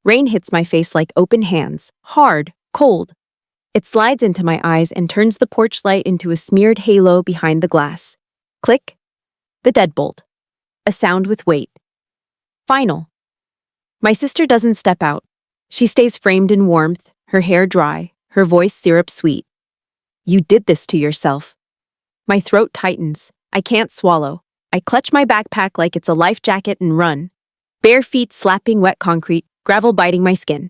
Rain hits my face like open hands, hard, cold. It slides into my eyes and turns the porch light into a smeared halo behind the glass. Click. The deadbolt. A sound with weight. Final. My sister doesn't step out. She stays framed in warmth, her hair dry, her voice syrup sweet. You did this to yourself. My throat tightens. I can't swallow. I clutch my backpack like it's a life jacket and run. Bare feet slapping wet concrete, gravel biting my skin.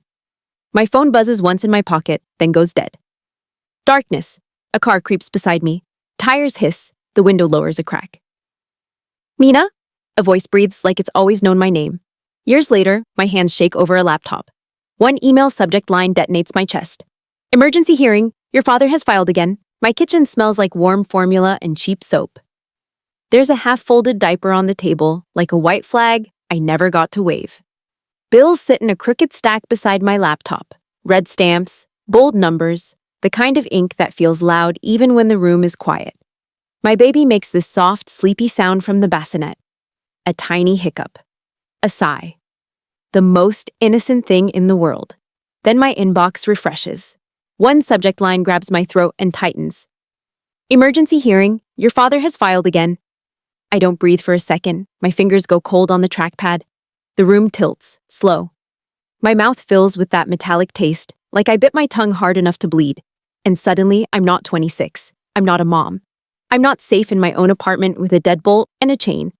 My phone buzzes once in my pocket, then goes dead. Darkness. A car creeps beside me. Tires hiss. The window lowers a crack. Mina? A voice breathes like it's always known my name. Years later, my hands shake over a laptop. One email subject line detonates my chest. Emergency hearing. Your father has filed again. My kitchen smells like warm formula and cheap soap. There's a half-folded diaper on the table, like a white flag I never got to wave. Bills sit in a crooked stack beside my laptop. Red stamps, bold numbers, the kind of ink that feels loud even when the room is quiet. My baby makes this soft, sleepy sound from the bassinet. A tiny hiccup. A sigh. The most innocent thing in the world. Then my inbox refreshes. One subject line grabs my throat and tightens. Emergency hearing. Your father has filed again. I don't breathe for a second. My fingers go cold on the trackpad. The room tilts, slow. My mouth fills with that metallic taste, like I bit my tongue hard enough to bleed. And suddenly, I'm not 26. I'm not a mom. I'm not safe in my own apartment with a deadbolt and a chain.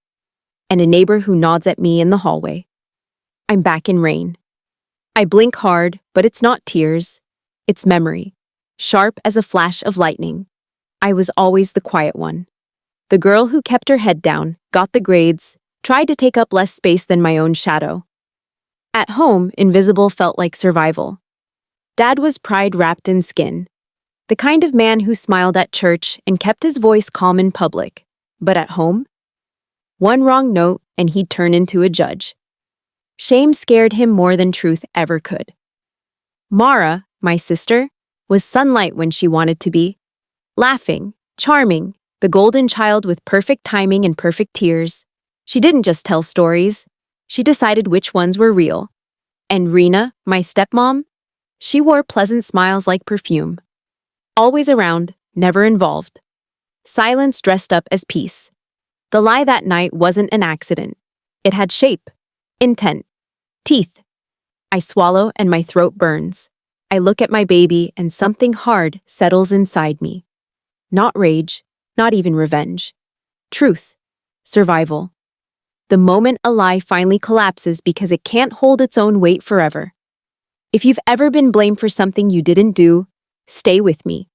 And a neighbor who nods at me in the hallway. I'm back in rain. I blink hard, but it's not tears. It's memory. Sharp as a flash of lightning. I was always the quiet one. The girl who kept her head down, got the grades, tried to take up less space than my own shadow. At home, invisible felt like survival. Dad was pride wrapped in skin. The kind of man who smiled at church and kept his voice calm in public. But at home? One wrong note and he'd turn into a judge. Shame scared him more than truth ever could. Mara, my sister, was sunlight when she wanted to be. Laughing, charming, the golden child with perfect timing and perfect tears. She didn't just tell stories. She decided which ones were real. And Rena, my stepmom, she wore pleasant smiles like perfume. Always around, never involved. Silence dressed up as peace. The lie that night wasn't an accident. It had shape, intent, teeth. I swallow and my throat burns. I look at my baby and something hard settles inside me. Not rage, not even revenge. Truth. Survival. The moment a lie finally collapses because it can't hold its own weight forever. If you've ever been blamed for something you didn't do, stay with me.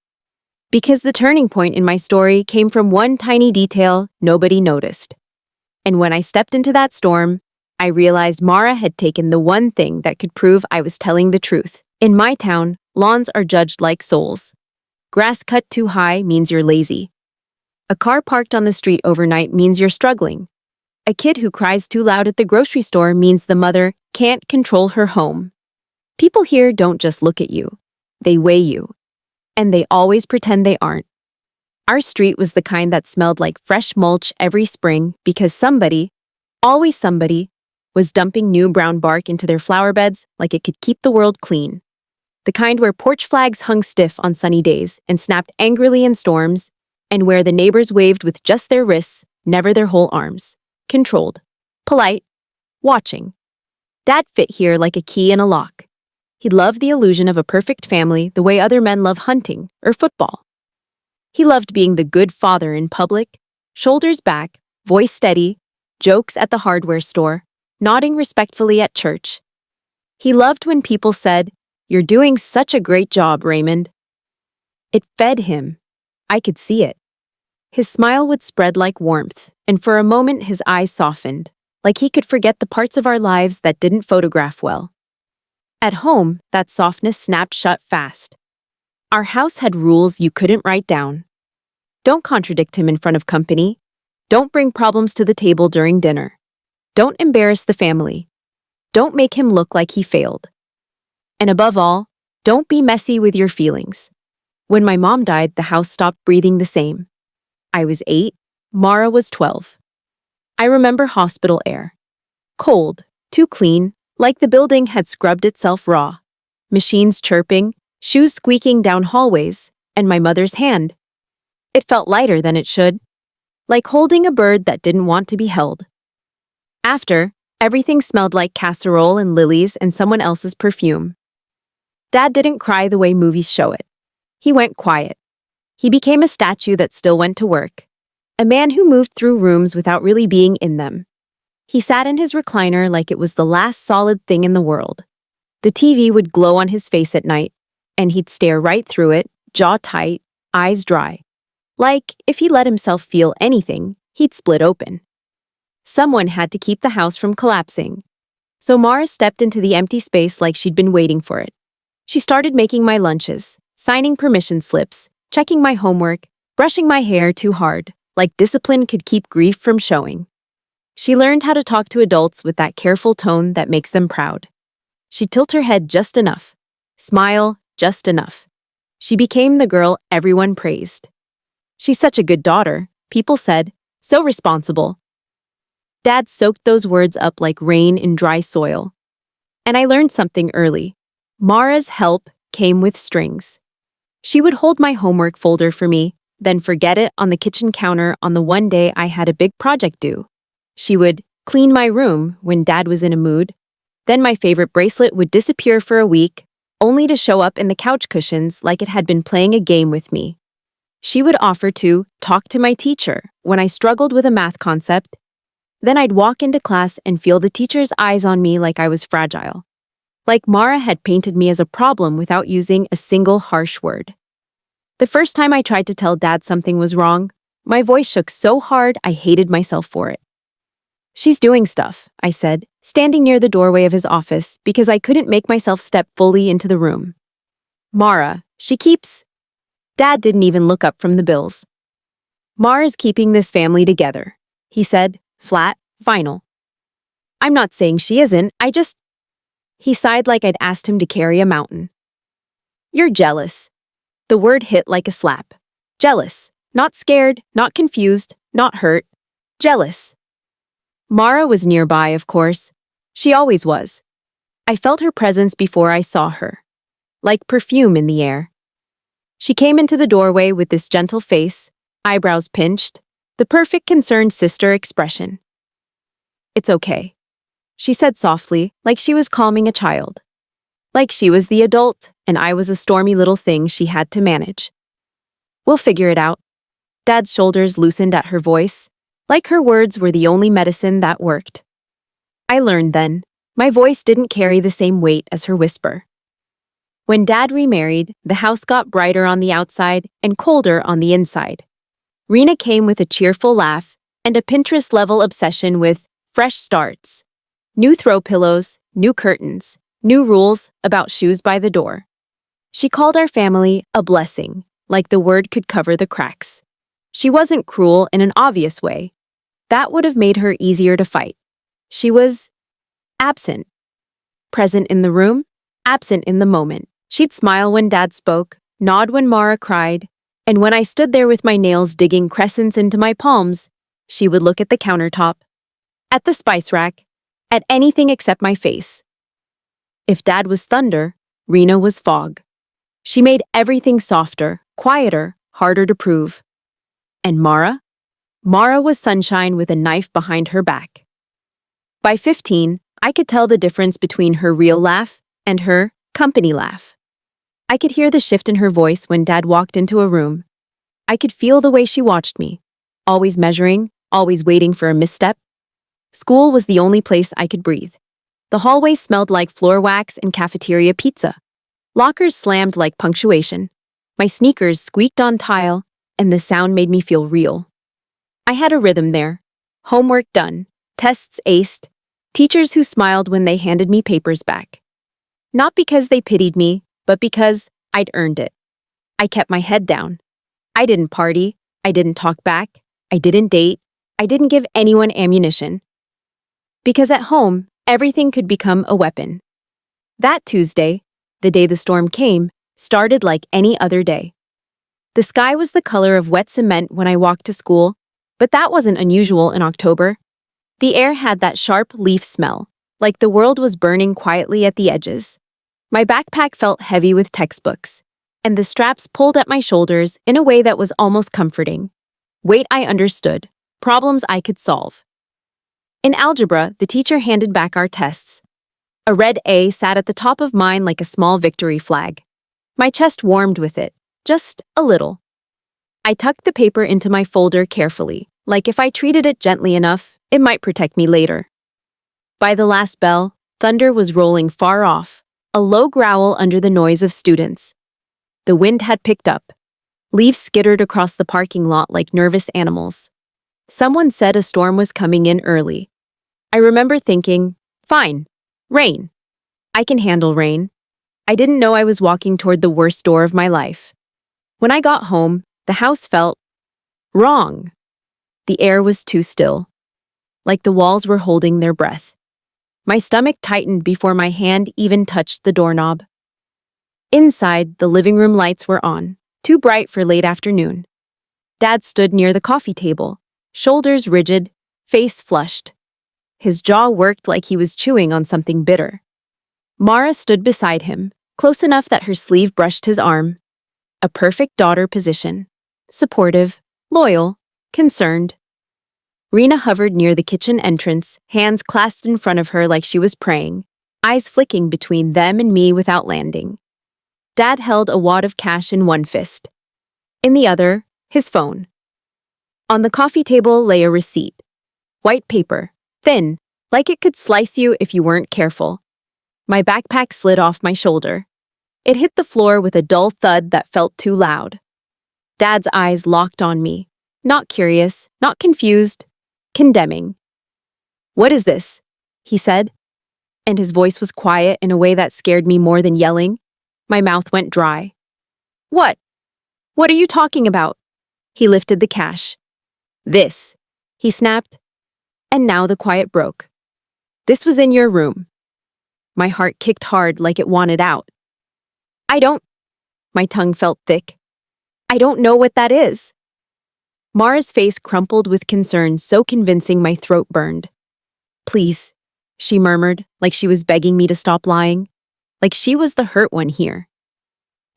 Because the turning point in my story came from one tiny detail nobody noticed. And when I stepped into that storm, I realized Mara had taken the one thing that could prove I was telling the truth. In my town, lawns are judged like souls. Grass cut too high means you're lazy. A car parked on the street overnight means you're struggling. A kid who cries too loud at the grocery store means the mother can't control her home. People here don't just look at you. They weigh you. And they always pretend they aren't. Our street was the kind that smelled like fresh mulch every spring because somebody, always somebody, was dumping new brown bark into their flower beds like it could keep the world clean. The kind where porch flags hung stiff on sunny days and snapped angrily in storms, and where the neighbors waved with just their wrists, never their whole arms. Controlled. Polite. Watching. Dad fit here like a key in a lock. He loved the illusion of a perfect family the way other men love hunting or football. He loved being the good father in public, shoulders back, voice steady, jokes at the hardware store, nodding respectfully at church. He loved when people said, "You're doing such a great job, Raymond." It fed him. I could see it. His smile would spread like warmth, and for a moment his eyes softened, like he could forget the parts of our lives that didn't photograph well. At home, that softness snapped shut fast. Our house had rules you couldn't write down. Don't contradict him in front of company. Don't bring problems to the table during dinner. Don't embarrass the family. Don't make him look like he failed. And above all, don't be messy with your feelings. When my mom died, the house stopped breathing the same. I was 8, Mara was 12. I remember hospital air. Cold, too clean, like the building had scrubbed itself raw. Machines chirping, shoes squeaking down hallways, and my mother's hand. It felt lighter than it should, like holding a bird that didn't want to be held. After, everything smelled like casserole and lilies and someone else's perfume. Dad didn't cry the way movies show it. He went quiet. He became a statue that still went to work. A man who moved through rooms without really being in them. He sat in his recliner like it was the last solid thing in the world. The TV would glow on his face at night, and he'd stare right through it, jaw tight, eyes dry. Like, if he let himself feel anything, he'd split open. Someone had to keep the house from collapsing. So Mara stepped into the empty space like she'd been waiting for it. She started making my lunches, signing permission slips, checking my homework, brushing my hair too hard, like discipline could keep grief from showing. She learned how to talk to adults with that careful tone that makes them proud. She'd tilt her head just enough, smile just enough. She became the girl everyone praised. She's such a good daughter, people said, so responsible. Dad soaked those words up like rain in dry soil. And I learned something early. Mara's help came with strings. She would hold my homework folder for me, then forget it on the kitchen counter on the one day I had a big project due. She would clean my room when Dad was in a mood. Then my favorite bracelet would disappear for a week, only to show up in the couch cushions like it had been playing a game with me. She would offer to talk to my teacher when I struggled with a math concept. Then I'd walk into class and feel the teacher's eyes on me like I was fragile. Like Mara had painted me as a problem without using a single harsh word. The first time I tried to tell Dad something was wrong, my voice shook so hard I hated myself for it. "She's doing stuff," I said, standing near the doorway of his office because I couldn't make myself step fully into the room. "Mara, she keeps..." Dad didn't even look up from the bills. "Mara's keeping this family together," he said, flat, final. "I'm not saying she isn't, I just..." He sighed like I'd asked him to carry a mountain. "You're jealous." The word hit like a slap. Jealous. Not scared, not confused, not hurt. Jealous. Mara was nearby, of course. She always was. I felt her presence before I saw her. Like perfume in the air. She came into the doorway with this gentle face, eyebrows pinched, the perfect concerned sister expression. "It's okay," she said softly, like she was calming a child. Like she was the adult, and I was a stormy little thing she had to manage. "We'll figure it out." Dad's shoulders loosened at her voice, like her words were the only medicine that worked. I learned then, my voice didn't carry the same weight as her whisper. When Dad remarried, the house got brighter on the outside and colder on the inside. Rena came with a cheerful laugh and a Pinterest-level obsession with fresh starts. New throw pillows, new curtains, new rules about shoes by the door. She called our family a blessing, like the word could cover the cracks. She wasn't cruel in an obvious way. That would have made her easier to fight. She was absent. Present in the room, absent in the moment. She'd smile when Dad spoke, nod when Mara cried, and when I stood there with my nails digging crescents into my palms, she would look at the countertop, at the spice rack, at anything except my face. If Dad was thunder, Rena was fog. She made everything softer, quieter, harder to prove. And Mara? Mara was sunshine with a knife behind her back. By 15, I could tell the difference between her real laugh and her company laugh. I could hear the shift in her voice when Dad walked into a room. I could feel the way she watched me, always measuring, always waiting for a misstep. School was the only place I could breathe. The hallways smelled like floor wax and cafeteria pizza. Lockers slammed like punctuation. My sneakers squeaked on tile, and the sound made me feel real. I had a rhythm there. Homework done, tests aced, teachers who smiled when they handed me papers back. Not because they pitied me, but because I'd earned it. I kept my head down. I didn't party, I didn't talk back, I didn't date, I didn't give anyone ammunition. Because at home, everything could become a weapon. That Tuesday, the day the storm came, started like any other day. The sky was the color of wet cement when I walked to school, but that wasn't unusual in October. The air had that sharp leaf smell, like the world was burning quietly at the edges. My backpack felt heavy with textbooks, and the straps pulled at my shoulders in a way that was almost comforting. Weight I understood, problems I could solve. In algebra, the teacher handed back our tests. A red A sat at the top of mine like a small victory flag. My chest warmed with it, just a little. I tucked the paper into my folder carefully, like if I treated it gently enough, it might protect me later. By the last bell, thunder was rolling far off, a low growl under the noise of students. The wind had picked up. Leaves skittered across the parking lot like nervous animals. Someone said a storm was coming in early. I remember thinking, fine, rain. I can handle rain. I didn't know I was walking toward the worst door of my life. When I got home, the house felt wrong. The air was too still, like the walls were holding their breath. My stomach tightened before my hand even touched the doorknob. Inside, the living room lights were on, too bright for late afternoon. Dad stood near the coffee table, shoulders rigid, face flushed. His jaw worked like he was chewing on something bitter. Mara stood beside him, close enough that her sleeve brushed his arm. A perfect daughter position. Supportive, loyal, concerned. Rena hovered near the kitchen entrance, hands clasped in front of her like she was praying, eyes flicking between them and me without landing. Dad held a wad of cash in one fist. In the other, his phone. On the coffee table lay a receipt. White paper, thin, like it could slice you if you weren't careful. My backpack slid off my shoulder. It hit the floor with a dull thud that felt too loud. Dad's eyes locked on me, not curious, not confused, condemning. "What is this?" he said, and his voice was quiet in a way that scared me more than yelling. My mouth went dry. "What? What are you talking about?" He lifted the cash. "This," he snapped. And now the quiet broke. "This was in your room." My heart kicked hard like it wanted out. "I don't..." My tongue felt thick. "I don't know what that is." Mara's face crumpled with concern so convincing my throat burned. "Please," she murmured, like she was begging me to stop lying. Like she was the hurt one here.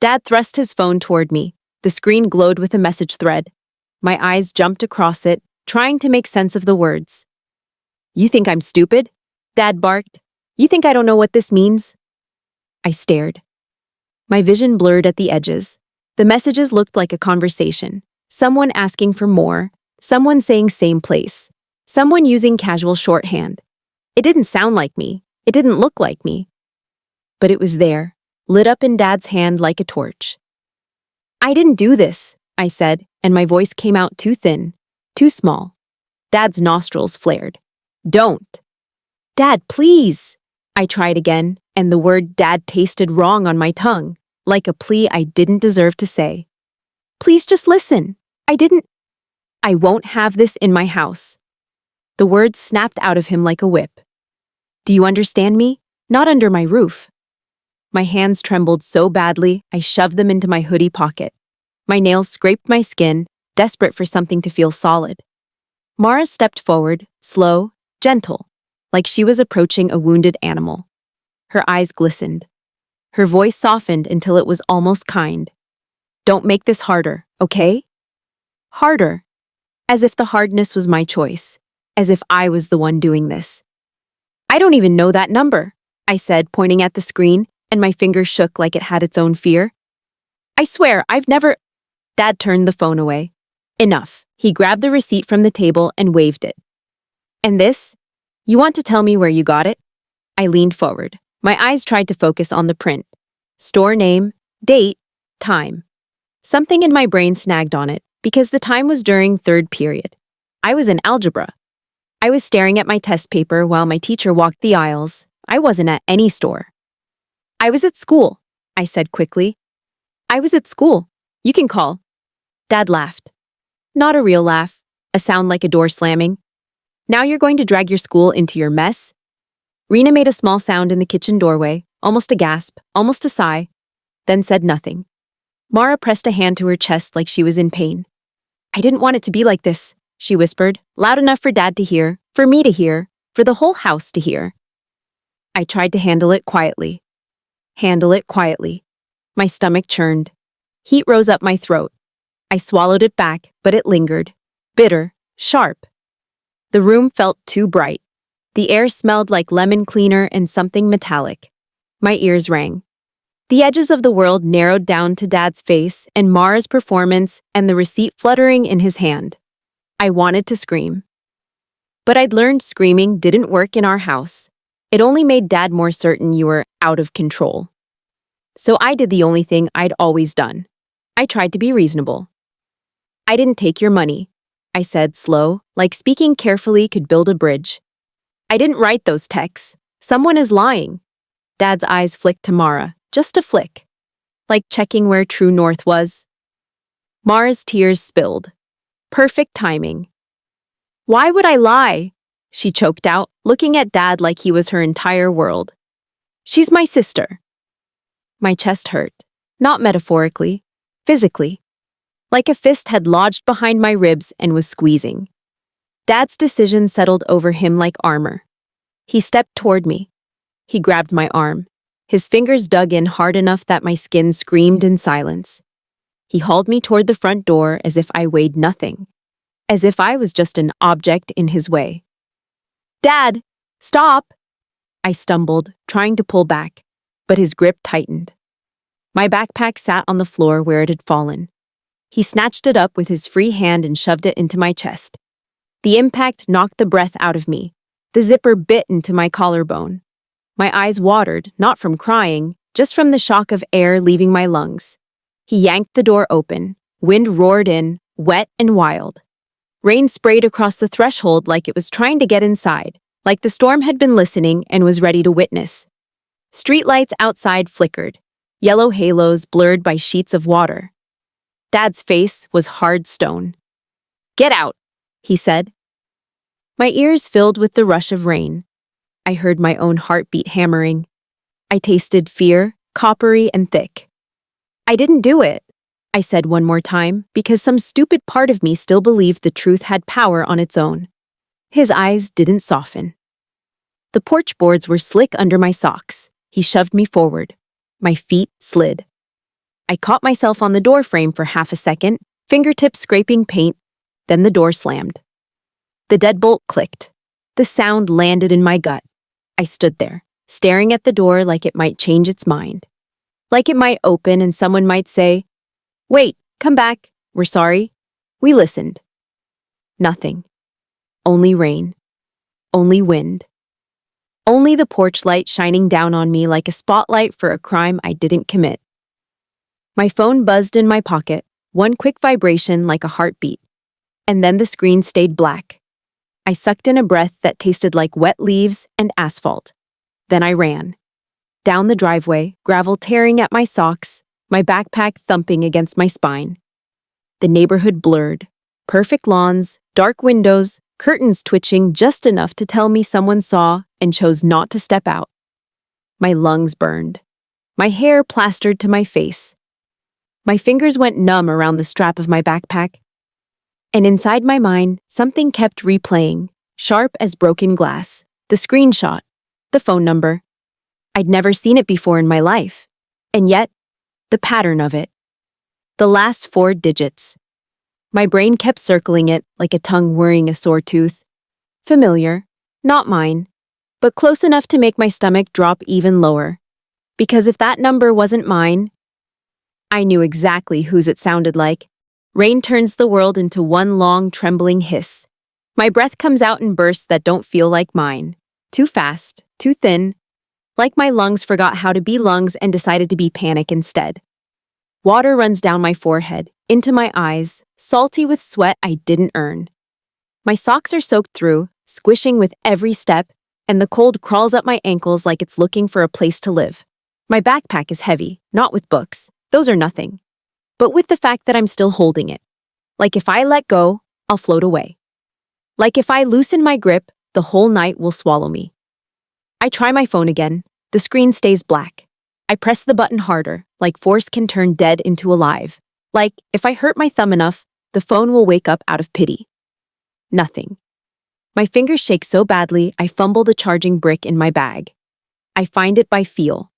Dad thrust his phone toward me. The screen glowed with a message thread. My eyes jumped across it, trying to make sense of the words. "You think I'm stupid?" Dad barked. "You think I don't know what this means?" I stared. My vision blurred at the edges. The messages looked like a conversation. Someone asking for more, someone saying same place, someone using casual shorthand. It didn't sound like me. It didn't look like me. But it was there, lit up in Dad's hand like a torch. "I didn't do this," I said, and my voice came out too thin, too small. Dad's nostrils flared. "Don't." "Dad, please." I tried again, and the word Dad tasted wrong on my tongue, like a plea I didn't deserve to say. "Please just listen. I won't have this in my house." The words snapped out of him like a whip. "Do you understand me? Not under my roof." My hands trembled so badly, I shoved them into my hoodie pocket. My nails scraped my skin, desperate for something to feel solid. Mara stepped forward, slow, gentle, like she was approaching a wounded animal. Her eyes glistened. Her voice softened until it was almost kind. "Don't make this harder, okay?" Harder. As if the hardness was my choice. As if I was the one doing this. "I don't even know that number," I said, pointing at the screen, and my finger shook like it had its own fear. "I swear, I've never..." Dad turned the phone away. "Enough." He grabbed the receipt from the table and waved it. "And this? You want to tell me where you got it?" I leaned forward. My eyes tried to focus on the print. Store name, date, time. Something in my brain snagged on it, because the time was during third period. I was in algebra. I was staring at my test paper while my teacher walked the aisles. I wasn't at any store. "I was at school," I said quickly. "I was at school. You can call." Dad laughed. Not a real laugh, a sound like a door slamming. "Now you're going to drag your school into your mess?" Rena made a small sound in the kitchen doorway, almost a gasp, almost a sigh, then said nothing. Mara pressed a hand to her chest like she was in pain. "I didn't want it to be like this," she whispered, loud enough for Dad to hear, for me to hear, for the whole house to hear. I tried to handle it quietly. Handle it quietly. My stomach churned. Heat rose up my throat. I swallowed it back, but it lingered. Bitter, sharp. The room felt too bright. The air smelled like lemon cleaner and something metallic. My ears rang. The edges of the world narrowed down to Dad's face and Mara's performance and the receipt fluttering in his hand. I wanted to scream. But I'd learned screaming didn't work in our house. It only made Dad more certain you were out of control. So I did the only thing I'd always done. I tried to be reasonable. I didn't take your money, I said slow, like speaking carefully could build a bridge. I didn't write those texts. Someone is lying. Dad's eyes flicked to Mara, just a flick. Like checking where true north was. Mara's tears spilled. Perfect timing. Why would I lie? She choked out, looking at Dad like he was her entire world. She's my sister. My chest hurt. Not metaphorically, physically. Like a fist had lodged behind my ribs and was squeezing. Dad's decision settled over him like armor. He stepped toward me. He grabbed my arm. His fingers dug in hard enough that my skin screamed in silence. He hauled me toward the front door as if I weighed nothing. As if I was just an object in his way. Dad, stop! I stumbled, trying to pull back, but his grip tightened. My backpack sat on the floor where it had fallen. He snatched it up with his free hand and shoved it into my chest. The impact knocked the breath out of me. The zipper bit into my collarbone. My eyes watered, not from crying, just from the shock of air leaving my lungs. He yanked the door open. Wind roared in, wet and wild. Rain sprayed across the threshold like it was trying to get inside, like the storm had been listening and was ready to witness. Streetlights outside flickered, yellow halos blurred by sheets of water. Dad's face was hard stone. Get out, he said. My ears filled with the rush of rain. I heard my own heartbeat hammering. I tasted fear, coppery and thick. I didn't do it, I said one more time, because some stupid part of me still believed the truth had power on its own. His eyes didn't soften. The porch boards were slick under my socks. He shoved me forward. My feet slid. I caught myself on the door frame for half a second, fingertips scraping paint, then the door slammed. The deadbolt clicked. The sound landed in my gut. I stood there, staring at the door like it might change its mind. Like it might open and someone might say, "Wait, come back, we're sorry." We listened. Nothing. Only rain. Only wind. Only the porch light shining down on me like a spotlight for a crime I didn't commit. My phone buzzed in my pocket, one quick vibration like a heartbeat. And then the screen stayed black. I sucked in a breath that tasted like wet leaves and asphalt. Then I ran. Down the driveway, gravel tearing at my socks, my backpack thumping against my spine. The neighborhood blurred. Perfect lawns, dark windows, curtains twitching just enough to tell me someone saw and chose not to step out. My lungs burned. My hair plastered to my face. My fingers went numb around the strap of my backpack. And inside my mind, something kept replaying, sharp as broken glass. The screenshot. The phone number. I'd never seen it before in my life. And yet, the pattern of it. The last 4 digits. My brain kept circling it like a tongue worrying a sore tooth. Familiar. Not mine. But close enough to make my stomach drop even lower. Because if that number wasn't mine, I knew exactly whose it sounded like. Rain turns the world into one long, trembling hiss. My breath comes out in bursts that don't feel like mine. Too fast, too thin. Like my lungs forgot how to be lungs and decided to be panic instead. Water runs down my forehead, into my eyes, salty with sweat I didn't earn. My socks are soaked through, squishing with every step, and the cold crawls up my ankles like it's looking for a place to live. My backpack is heavy, not with books. Those are nothing. But with the fact that I'm still holding it. Like if I let go, I'll float away. Like if I loosen my grip, the whole night will swallow me. I try my phone again. The screen stays black. I press the button harder, like force can turn dead into alive. Like, if I hurt my thumb enough, the phone will wake up out of pity. Nothing. My fingers shake so badly, I fumble the charging brick in my bag. I find it by feel.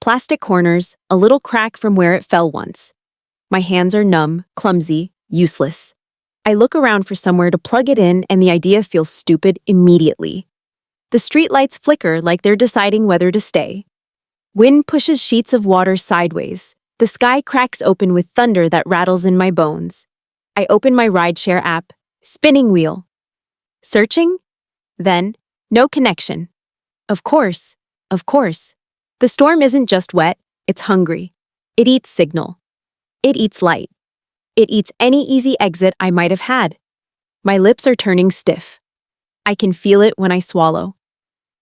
Plastic corners, a little crack from where it fell once. My hands are numb, clumsy, useless. I look around for somewhere to plug it in and the idea feels stupid immediately. The streetlights flicker like they're deciding whether to stay. Wind pushes sheets of water sideways. The sky cracks open with thunder that rattles in my bones. I open my rideshare app. Spinning wheel. Searching? Then, no connection. Of course. The storm isn't just wet, it's hungry. It eats signal. It eats light. It eats any easy exit I might have had. My lips are turning stiff. I can feel it when I swallow.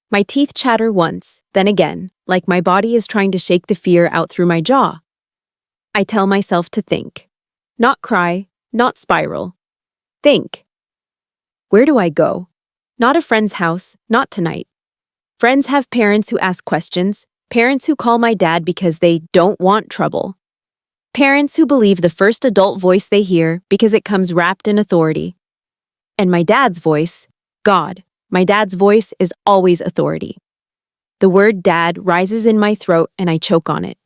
My teeth chatter once, then again, like my body is trying to shake the fear out through my jaw. I tell myself to think. Not cry, not spiral. Think. Where do I go? Not a friend's house, not tonight. Friends have parents who ask questions, parents who call my dad because they don't want trouble. Parents who believe the first adult voice they hear because it comes wrapped in authority. And my dad's voice, God, my dad's voice is always authority. The word dad rises in my throat and I choke on it.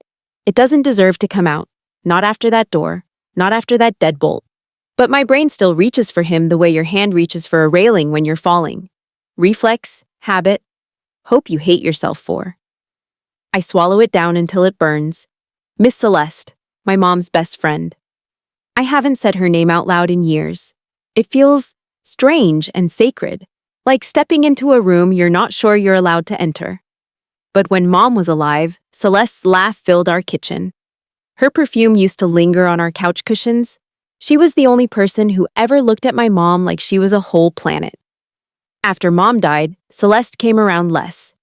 It doesn't deserve to come out, not after that door, not after that deadbolt. But my brain still reaches for him the way your hand reaches for a railing when you're falling. Reflex, habit, hope you hate yourself for. I swallow it down until it burns. Miss Celeste, my mom's best friend. I haven't said her name out loud in years. It feels strange and sacred, like stepping into a room you're not sure you're allowed to enter. But when Mom was alive, Celeste's laugh filled our kitchen. Her perfume used to linger on our couch cushions. She was the only person who ever looked at my mom like she was a whole planet. After Mom died, Celeste came around less.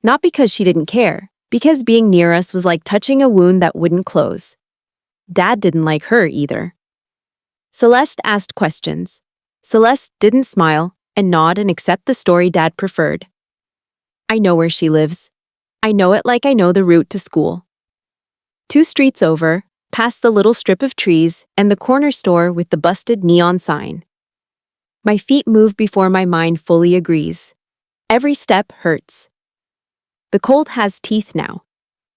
Not because she didn't care, because being near us was like touching a wound that wouldn't close. Dad didn't like her either. Celeste asked questions. Celeste didn't smile and nod and accept the story Dad preferred. I know where she lives. I know it like I know the route to school. 2 streets over, past the little strip of trees and the corner store with the busted neon sign. My feet move before my mind fully agrees. Every step hurts. The cold has teeth now.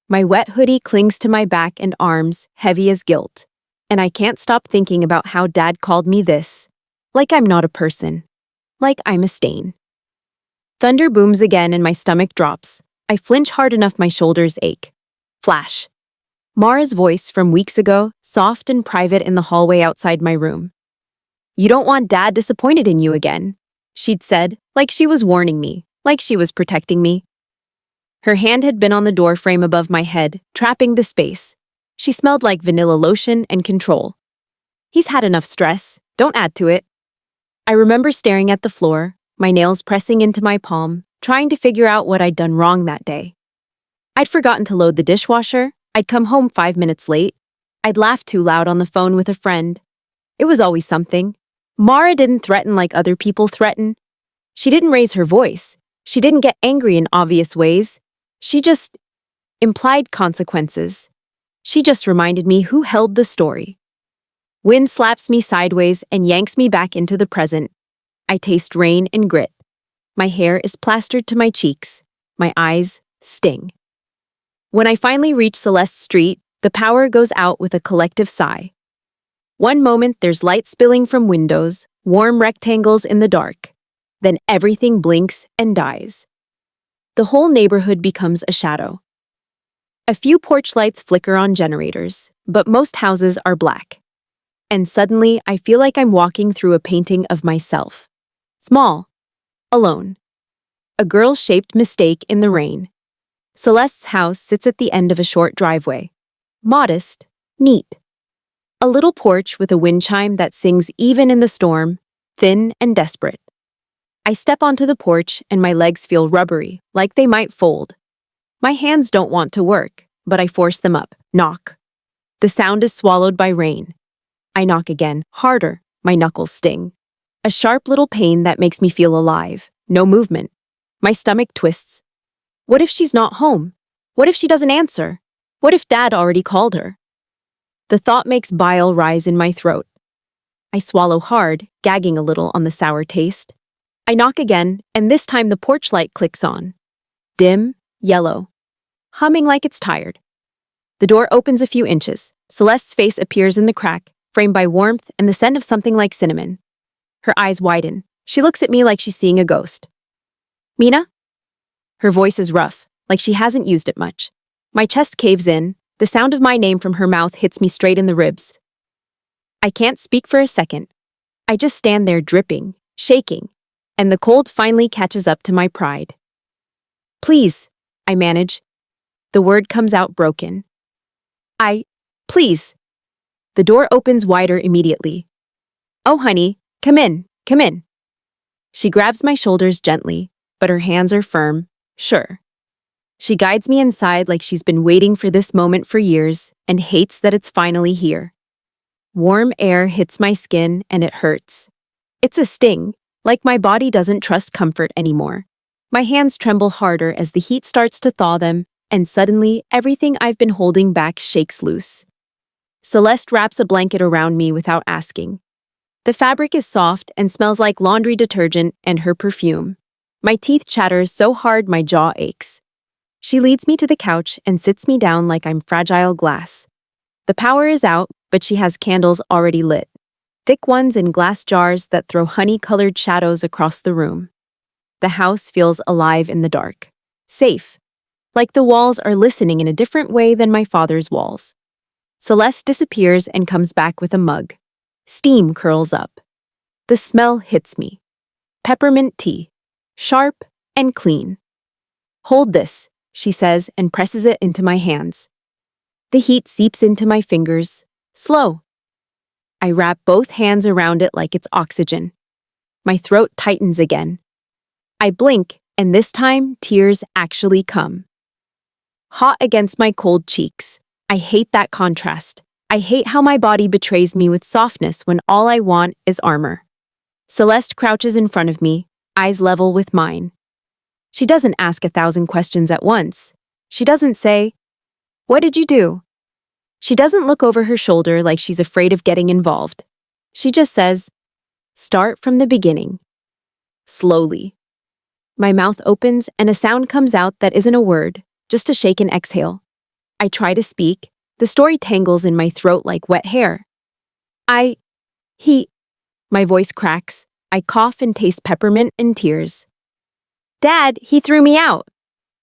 My wet hoodie clings to my back and arms, heavy as guilt. And I can't stop thinking about how Dad called me this. Like I'm not a person. Like I'm a stain. Thunder booms again and my stomach drops. I flinch hard enough my shoulders ache. Flash. Mara's voice from weeks ago, soft and private in the hallway outside my room. You don't want Dad disappointed in you again, she'd said, like she was warning me, like she was protecting me. Her hand had been on the door frame above my head, trapping the space. She smelled like vanilla lotion and control. He's had enough stress, don't add to it. I remember staring at the floor, my nails pressing into my palm, trying to figure out what I'd done wrong that day. I'd forgotten to load the dishwasher. I'd come home 5 minutes late. I'd laughed too loud on the phone with a friend. It was always something. Mara didn't threaten like other people threaten. She didn't raise her voice. She didn't get angry in obvious ways. She just implied consequences. She just reminded me who held the story. Wind slaps me sideways and yanks me back into the present. I taste rain and grit. My hair is plastered to my cheeks. My eyes sting. When I finally reach Celeste Street, the power goes out with a collective sigh. One moment there's light spilling from windows, warm rectangles in the dark. Then everything blinks and dies. The whole neighborhood becomes a shadow. A few porch lights flicker on generators, but most houses are black. And suddenly I feel like I'm walking through a painting of myself. Small. Alone. A girl-shaped mistake in the rain. Celeste's house sits at the end of a short driveway. Modest, neat. A little porch with a wind chime that sings even in the storm, thin and desperate. I step onto the porch and my legs feel rubbery, like they might fold. My hands don't want to work, but I force them up. Knock. The sound is swallowed by rain. I knock again, harder. My knuckles sting. A sharp little pain that makes me feel alive. No movement. My stomach twists. What if she's not home? What if she doesn't answer? What if Dad already called her? The thought makes bile rise in my throat. I swallow hard, gagging a little on the sour taste. I knock again, and this time the porch light clicks on. Dim, yellow, humming like it's tired. The door opens a few inches. Celeste's face appears in the crack, framed by warmth and the scent of something like cinnamon. Her eyes widen. She looks at me like she's seeing a ghost. Mina? Her voice is rough, like she hasn't used it much. My chest caves in. The sound of my name from her mouth hits me straight in the ribs. I can't speak for a second. I just stand there dripping, shaking, and the cold finally catches up to my pride. Please, I manage. The word comes out broken. Please. The door opens wider immediately. Oh, honey, come in, come in. She grabs my shoulders gently, but her hands are firm, sure. She guides me inside like she's been waiting for this moment for years and hates that it's finally here. Warm air hits my skin and it hurts. It's a sting, like my body doesn't trust comfort anymore. My hands tremble harder as the heat starts to thaw them, and suddenly everything I've been holding back shakes loose. Celeste wraps a blanket around me without asking. The fabric is soft and smells like laundry detergent and her perfume. My teeth chatter so hard my jaw aches. She leads me to the couch and sits me down like I'm fragile glass. The power is out, but she has candles already lit. Thick ones in glass jars that throw honey-colored shadows across the room. The house feels alive in the dark. Safe. Like the walls are listening in a different way than my father's walls. Celeste disappears and comes back with a mug. Steam curls up. The smell hits me. Peppermint tea. Sharp and clean. Hold this, she says and presses it into my hands. The heat seeps into my fingers. Slow. I wrap both hands around it like it's oxygen. My throat tightens again. I blink, and this time tears actually come. Hot against my cold cheeks. I hate that contrast. I hate how my body betrays me with softness when all I want is armor. Celeste crouches in front of me, eyes level with mine. She doesn't ask 1,000 questions at once. She doesn't say, "What did you do?" She doesn't look over her shoulder like she's afraid of getting involved. She just says, "Start from the beginning." Slowly. My mouth opens and a sound comes out that isn't a word, just a shaken exhale. I try to speak. The story tangles in my throat like wet hair. My voice cracks. I cough and taste peppermint and tears. Dad, he threw me out.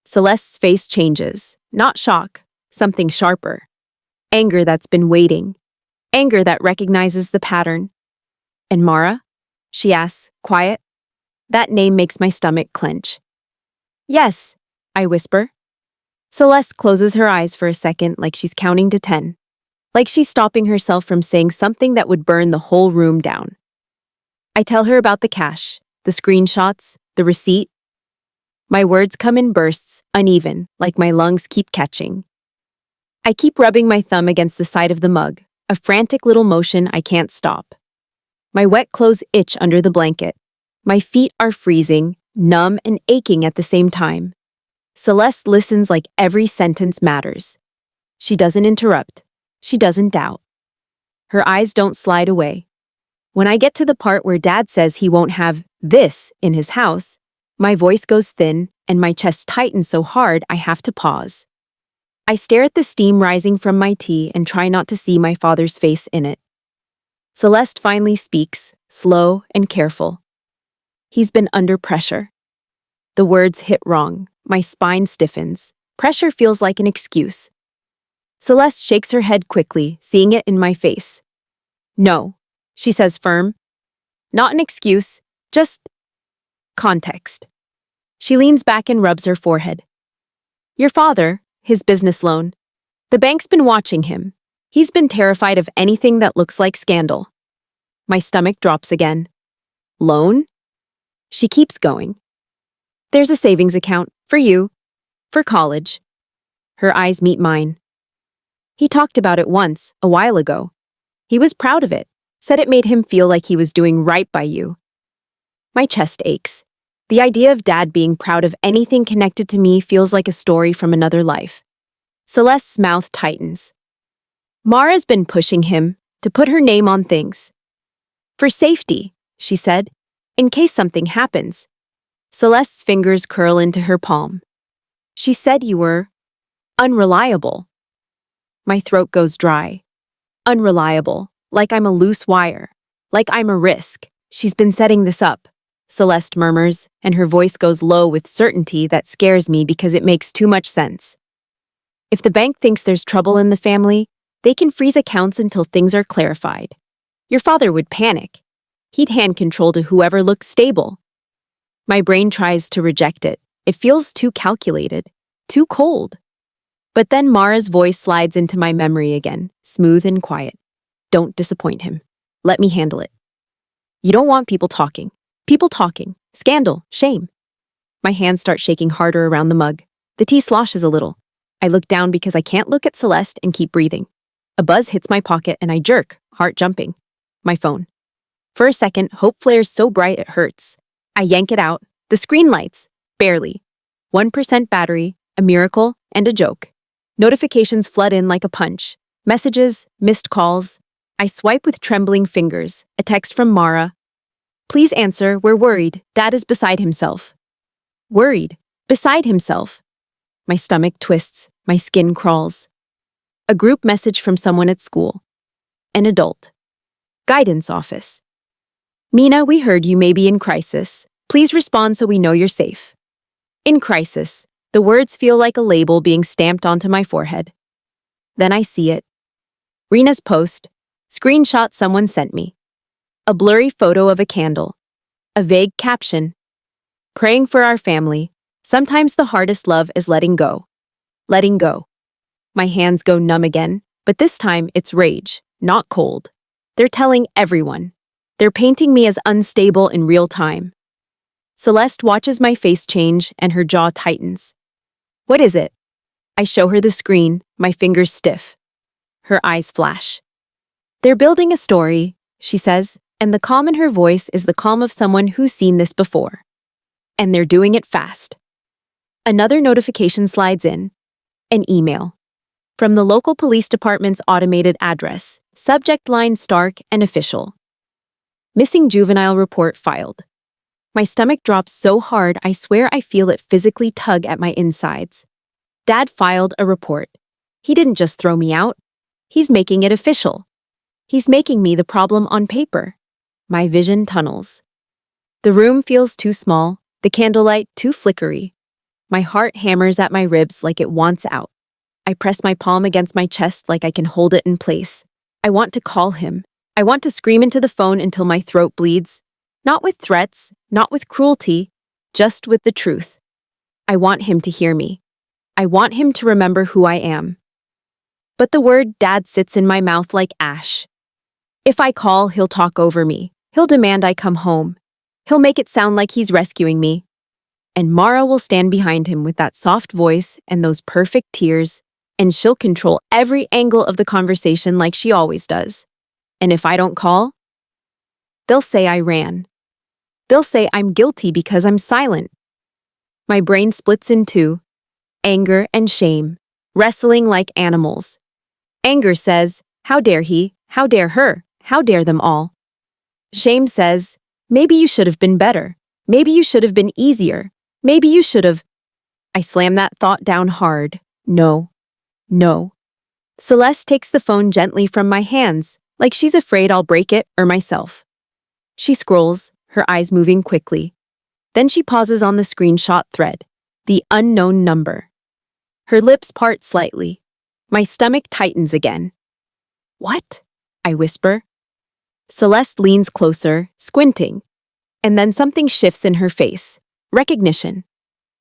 Celeste's face changes. Not shock, something sharper. Anger that's been waiting. Anger that recognizes the pattern. And Mara? She asks, quiet. That name makes my stomach clench. Yes, I whisper. Celeste closes her eyes for a second like she's counting to 10. Like she's stopping herself from saying something that would burn the whole room down. I tell her about the cash, the screenshots, the receipt. My words come in bursts, uneven, like my lungs keep catching. I keep rubbing my thumb against the side of the mug, a frantic little motion I can't stop. My wet clothes itch under the blanket. My feet are freezing, numb and aching at the same time. Celeste listens like every sentence matters. She doesn't interrupt. She doesn't doubt. Her eyes don't slide away. When I get to the part where Dad says he won't have this in his house, my voice goes thin and my chest tightens so hard I have to pause. I stare at the steam rising from my tea and try not to see my father's face in it. Celeste finally speaks, slow and careful. He's been under pressure. The words hit wrong. My spine stiffens. Pressure feels like an excuse. Celeste shakes her head quickly, seeing it in my face. No, she says firm. Not an excuse, just context. She leans back and rubs her forehead. Your father, his business loan. The bank's been watching him. He's been terrified of anything that looks like scandal. My stomach drops again. Loan? She keeps going. There's a savings account, for you, for college. Her eyes meet mine. He talked about it once, a while ago. He was proud of it, said it made him feel like he was doing right by you. My chest aches. The idea of Dad being proud of anything connected to me feels like a story from another life. Celeste's mouth tightens. Mara's been pushing him to put her name on things. For safety, she said, in case something happens. Celeste's fingers curl into her palm. She said you were unreliable. My throat goes dry. Unreliable, like I'm a loose wire, like I'm a risk. She's been setting this up, Celeste murmurs, and her voice goes low with certainty that scares me because it makes too much sense. If the bank thinks there's trouble in the family, they can freeze accounts until things are clarified. Your father would panic. He'd hand control to whoever looks stable. My brain tries to reject it. It feels too calculated, too cold. But then Mara's voice slides into my memory again, smooth and quiet. Don't disappoint him. Let me handle it. You don't want people talking. People talking. Scandal. Shame. My hands start shaking harder around the mug. The tea sloshes a little. I look down because I can't look at Celeste and keep breathing. A buzz hits my pocket and I jerk, heart jumping. My phone. For a second, hope flares so bright it hurts. I yank it out. The screen lights. Barely. 1% battery, a miracle, and a joke. Notifications flood in like a punch. Messages, missed calls. I swipe with trembling fingers. A text from Mara. Please answer, we're worried. Dad is beside himself. Worried. Beside himself. My stomach twists. My skin crawls. A group message from someone at school. An adult. Guidance office. Mina, we heard you may be in crisis. Please respond so we know you're safe. In crisis. The words feel like a label being stamped onto my forehead. Then I see it. Rena's post. Screenshot someone sent me. A blurry photo of a candle. A vague caption. Praying for our family. Sometimes the hardest love is letting go. Letting go. My hands go numb again, but this time it's rage, not cold. They're telling everyone. They're painting me as unstable in real time. Celeste watches my face change and her jaw tightens. What is it? I show her the screen, my fingers stiff. Her eyes flash. They're building a story, she says, and the calm in her voice is the calm of someone who's seen this before. And they're doing it fast. Another notification slides in. An email. From the local police department's automated address, subject line stark and official. Missing juvenile report filed. My stomach drops so hard I swear I feel it physically tug at my insides. Dad filed a report. He didn't just throw me out. He's making it official. He's making me the problem on paper. My vision tunnels. The room feels too small, the candlelight too flickery. My heart hammers at my ribs like it wants out. I press my palm against my chest like I can hold it in place. I want to call him. I want to scream into the phone until my throat bleeds. Not with threats, not with cruelty, just with the truth. I want him to hear me. I want him to remember who I am. But the word dad sits in my mouth like ash. If I call, he'll talk over me. He'll demand I come home. He'll make it sound like he's rescuing me. And Mara will stand behind him with that soft voice and those perfect tears, and she'll control every angle of the conversation like she always does. And if I don't call, they'll say I ran. They'll say I'm guilty because I'm silent. My brain splits in two, anger and shame, wrestling like animals. Anger says, how dare he, how dare her, how dare them all. Shame says, maybe you should have been better. Maybe you should have been easier. Maybe you should have. I slam that thought down hard. No. No. Celeste takes the phone gently from my hands, like she's afraid I'll break it or myself. She scrolls, her eyes moving quickly. Then she pauses on the screenshot thread, the unknown number. Her lips part slightly. My stomach tightens again. What? I whisper. Celeste leans closer, squinting. And then something shifts in her face. Recognition.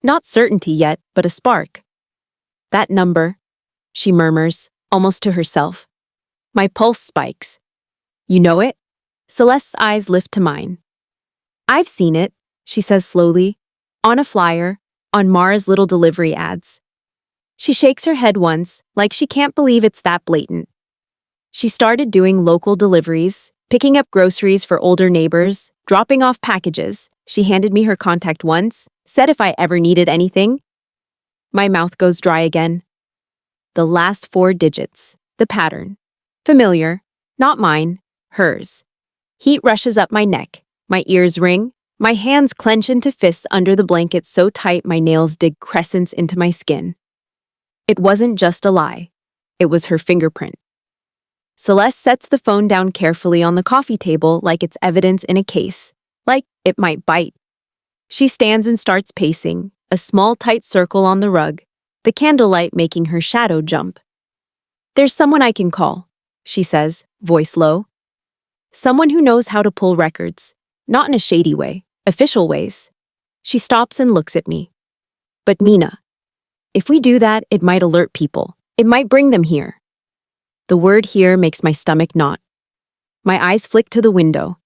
Not certainty yet, but a spark. That number, she murmurs, almost to herself. My pulse spikes. You know it? Celeste's eyes lift to mine. I've seen it, she says slowly, on a flyer, on Mara's little delivery ads. She shakes her head once, like she can't believe it's that blatant. She started doing local deliveries, picking up groceries for older neighbors, dropping off packages. She handed me her contact once, said if I ever needed anything. My mouth goes dry again. The last 4 digits, the pattern. Familiar, not mine, hers. Heat rushes up my neck. My ears ring, My hands clench into fists under the blanket so tight my nails dig crescents into my skin. It wasn't just a lie. It was her fingerprint. Celeste sets the phone down carefully on the coffee table like it's evidence in a case, like it might bite. She stands and starts pacing, a small tight circle on the rug, the candlelight making her shadow jump. "There's someone I can call," she says, voice low. "Someone who knows how to pull records, not in a shady way, official ways." She stops and looks at me. "But Mina, if we do that, it might alert people. It might bring them here." The word "here" makes my stomach knot. My eyes flick to the window.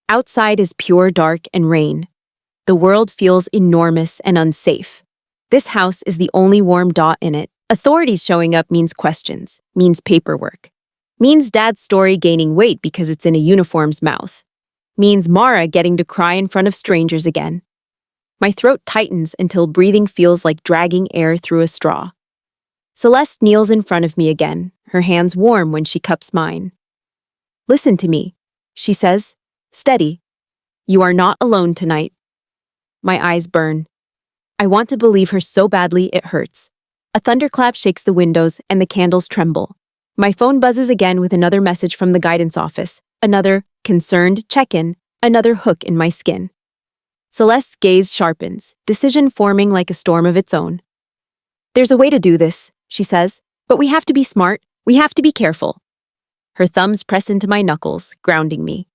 Outside is pure dark and rain. The world feels enormous and unsafe. This house is the only warm dot in it. Authorities showing up means questions, means paperwork, means Dad's story gaining weight because it's in a uniform's mouth, means Mara getting to cry in front of strangers again. My throat tightens until breathing feels like dragging air through a straw. Celeste kneels in front of me again, her hands warm when she cups mine. "Listen to me," she says, steady. "You are not alone tonight." My eyes burn. I want to believe her so badly it hurts. A thunderclap shakes the windows and the candles tremble. My phone buzzes again with another message from the guidance office, another concerned check-in, another hook in my skin. Celeste's gaze sharpens, decision forming like a storm of its own. "There's a way to do this," she says, "but we have to be smart, we have to be careful." Her thumbs press into my knuckles, grounding me.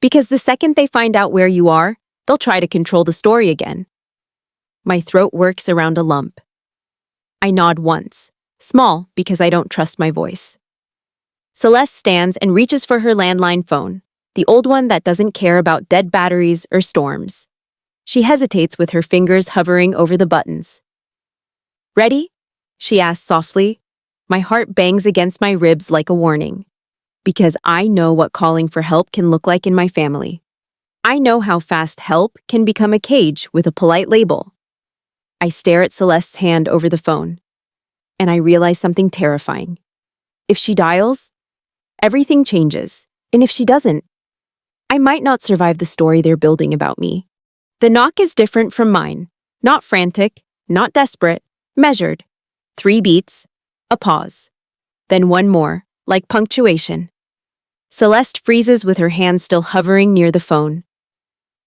"Because the second they find out where you are, they'll try to control the story again." My throat works around a lump. I nod once, small because I don't trust my voice. Celeste stands and reaches for her landline phone, the old one that doesn't care about dead batteries or storms. She hesitates with her fingers hovering over the buttons. "Ready?" she asks softly. My heart bangs against my ribs like a warning. Because I know what calling for help can look like in my family. I know how fast help can become a cage with a polite label. I stare at Celeste's hand over the phone. And I realize something terrifying. If she dials, everything changes. And if she doesn't, I might not survive the story they're building about me. The knock is different from mine. Not frantic, not desperate, measured. 3 beats, a pause. Then one more, like punctuation. Celeste freezes with her hand still hovering near the phone.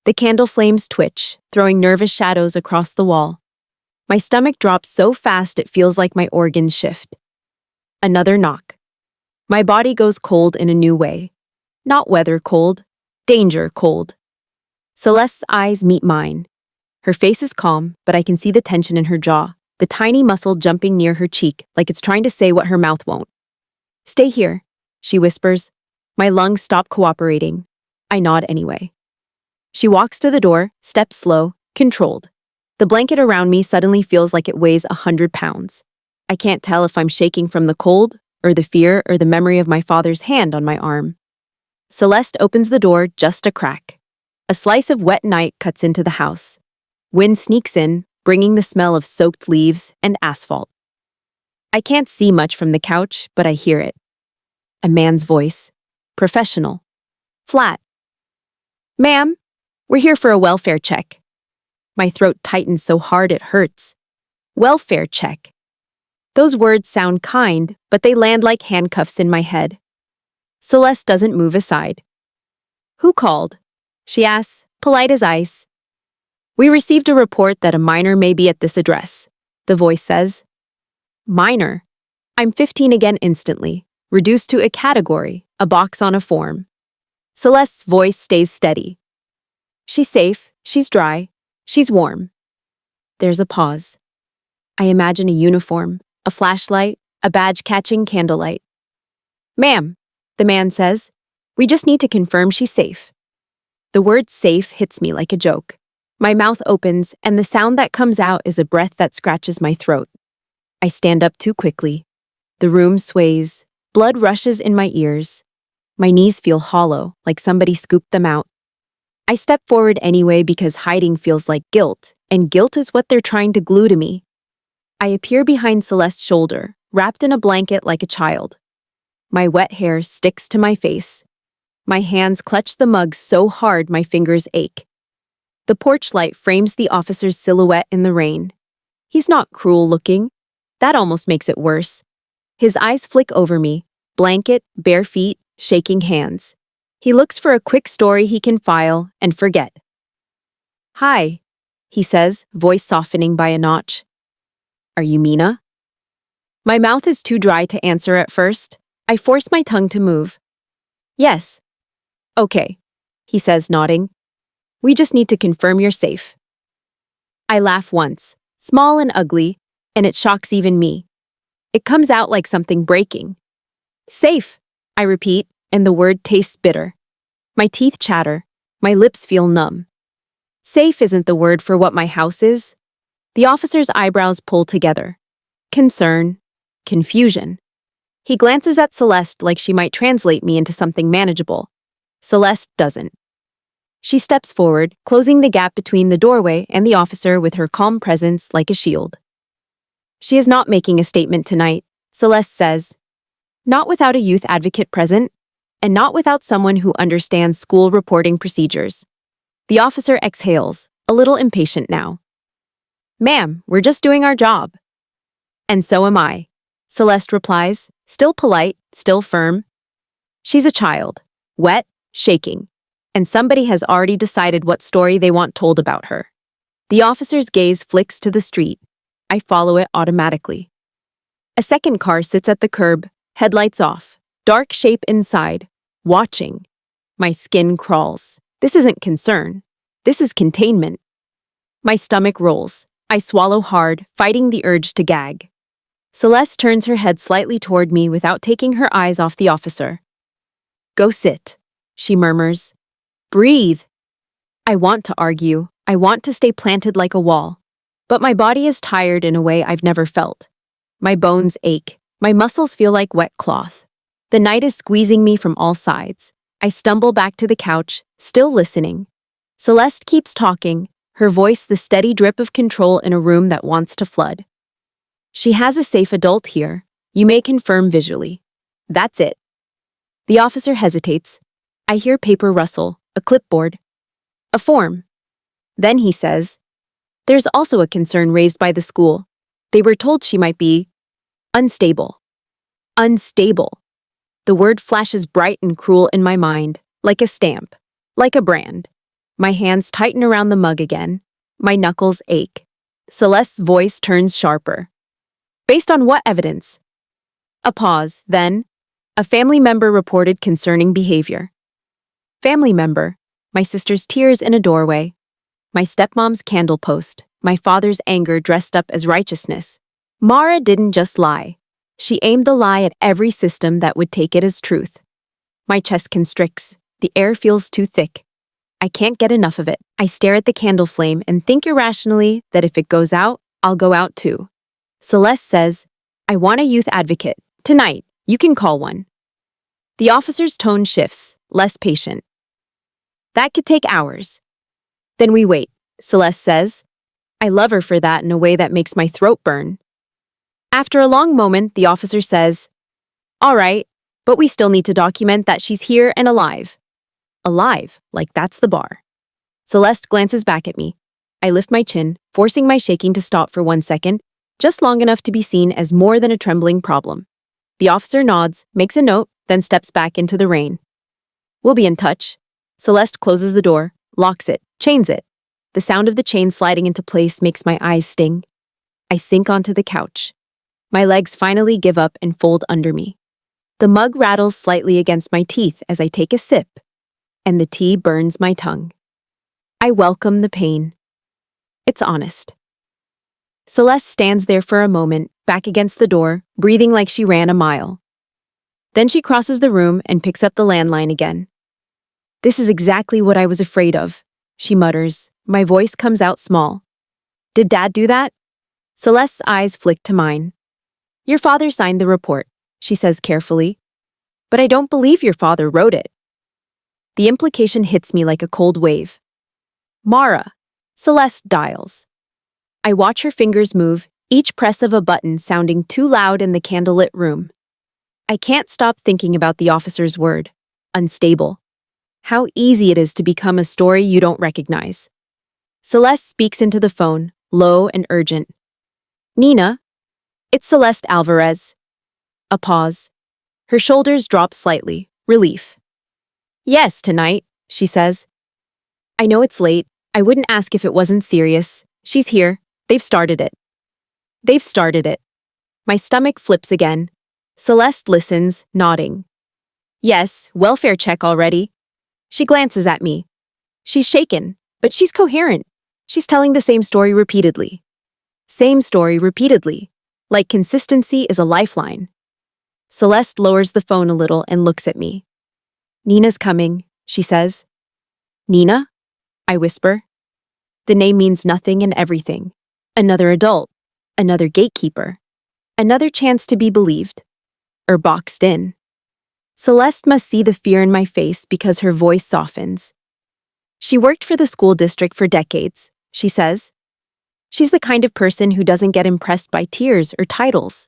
The candle flames twitch, throwing nervous shadows across the wall. My stomach drops so fast it feels like my organs shift. Another knock. My body goes cold in a new way. Not weather cold, danger cold. Celeste's eyes meet mine. Her face is calm, but I can see the tension in her jaw, the tiny muscle jumping near her cheek like it's trying to say what her mouth won't. "Stay here," she whispers. My lungs stop cooperating. I nod anyway. She walks to the door, steps slow, controlled. The blanket around me suddenly feels like it weighs 100 pounds. I can't tell if I'm shaking from the cold, or the fear, or the memory of my father's hand on my arm. Celeste opens the door just a crack. A slice of wet night cuts into the house. Wind sneaks in, bringing the smell of soaked leaves and asphalt. I can't see much from the couch, but I hear it. A man's voice. Professional. Flat. "Ma'am, we're here for a welfare check." My throat tightens so hard it hurts. Welfare check. Those words sound kind, but they land like handcuffs in my head. Celeste doesn't move aside. "Who called?" she asks, polite as ice. "We received a report that a minor may be at this address," the voice says. Minor. I'm 15 again instantly, reduced to a category, a box on a form. Celeste's voice stays steady. "She's safe, she's dry, she's warm." There's a pause. I imagine a uniform, a flashlight, a badge-catching candlelight. "Ma'am," the man says, "we just need to confirm she's safe." The word safe hits me like a joke. My mouth opens, and the sound that comes out is a breath that scratches my throat. I stand up too quickly. The room sways. Blood rushes in my ears. My knees feel hollow, like somebody scooped them out. I step forward anyway because hiding feels like guilt, and guilt is what they're trying to glue to me. I appear behind Celeste's shoulder, wrapped in a blanket like a child. My wet hair sticks to my face. My hands clutch the mug so hard my fingers ache. The porch light frames the officer's silhouette in the rain. He's not cruel looking. That almost makes it worse. His eyes flick over me, blanket, bare feet, shaking hands. He looks for a quick story he can file and forget. "Hi," he says, voice softening by a notch. "Are you Mina?" My mouth is too dry to answer at first. I force my tongue to move. "Yes." "Okay," he says, nodding. "We just need to confirm you're safe." I laugh once, small and ugly, and it shocks even me. It comes out like something breaking. "Safe," I repeat, and the word tastes bitter. My teeth chatter. My lips feel numb. Safe isn't the word for what my house is. The officer's eyebrows pull together. Concern. Confusion. He glances at Celeste like she might translate me into something manageable. Celeste doesn't. She steps forward, closing the gap between the doorway and the officer with her calm presence like a shield. She is not making a statement tonight, Celeste says. Not without a youth advocate present, and not without someone who understands school reporting procedures. The officer exhales, a little impatient now. "Ma'am, we're just doing our job." "And so am I," Celeste replies, still polite, still firm. She's a child, wet, shaking, and somebody has already decided what story they want told about her. The officer's gaze flicks to the street. I follow it automatically. A second car sits at the curb, headlights off, dark shape inside, watching. My skin crawls. This isn't concern. This is containment. My stomach rolls. I swallow hard, fighting the urge to gag. Celeste turns her head slightly toward me without taking her eyes off the officer. "Go sit," she murmurs. "Breathe." I want to argue. I want to stay planted like a wall. But my body is tired in a way I've never felt. My bones ache. My muscles feel like wet cloth. The night is squeezing me from all sides. I stumble back to the couch, still listening. Celeste keeps talking, her voice the steady drip of control in a room that wants to flood. "She has a safe adult here. You may confirm visually. That's it." The officer hesitates. I hear paper rustle, a clipboard, a form. Then he says, "There's also a concern raised by the school. They were told she might be unstable." Unstable. The word flashes bright and cruel in my mind, like a stamp, like a brand. My hands tighten around the mug again. My knuckles ache. Celeste's voice turns sharper. "Based on what evidence?" A pause, then, "A family member reported concerning behavior." Family member, my sister's tears in a doorway, my stepmom's candle post, my father's anger dressed up as righteousness. Mara didn't just lie. She aimed the lie at every system that would take it as truth. My chest constricts. The air feels too thick. I can't get enough of it. I stare at the candle flame and think irrationally that if it goes out, I'll go out too. Celeste says, "I want a youth advocate. Tonight, you can call one." The officer's tone shifts, less patient. "That could take hours." "Then we wait," Celeste says. I love her for that in a way that makes my throat burn. After a long moment, the officer says, "All right, but we still need to document that she's here and alive." Alive, like that's the bar. Celeste glances back at me. I lift my chin, forcing my shaking to stop for 1 second, just long enough to be seen as more than a trembling problem. The officer nods, makes a note, then steps back into the rain. "We'll be in touch." Celeste closes the door, locks it, chains it. The sound of the chain sliding into place makes my eyes sting. I sink onto the couch. My legs finally give up and fold under me. The mug rattles slightly against my teeth as I take a sip, and the tea burns my tongue. I welcome the pain. It's honest. Celeste stands there for a moment, back against the door, breathing like she ran a mile. Then she crosses the room and picks up the landline again. "This is exactly what I was afraid of," she mutters. My voice comes out small. "Did Dad do that?" Celeste's eyes flick to mine. "Your father signed the report," she says carefully. "But I don't believe your father wrote it." The implication hits me like a cold wave. "Mara," Celeste dials. I watch her fingers move, each press of a button sounding too loud in the candlelit room. I can't stop thinking about the officer's word, unstable. How easy it is to become a story you don't recognize. Celeste speaks into the phone, low and urgent. Nina? It's Celeste Alvarez. A pause. Her shoulders drop slightly, relief. Yes, tonight, she says. I know it's late. I wouldn't ask if it wasn't serious. She's here. They've started it. They've started it. My stomach flips again. Celeste listens, nodding. Yes, welfare check already. She glances at me. She's shaken, but she's coherent. She's telling the same story repeatedly. Same story repeatedly. Like consistency is a lifeline. Celeste lowers the phone a little and looks at me. Nina's coming, she says. Nina? I whisper. The name means nothing and everything. Another adult. Another gatekeeper. Another chance to be believed. Or boxed in. Celeste must see the fear in my face because her voice softens. She worked for the school district for decades, she says. She's the kind of person who doesn't get impressed by tears or titles.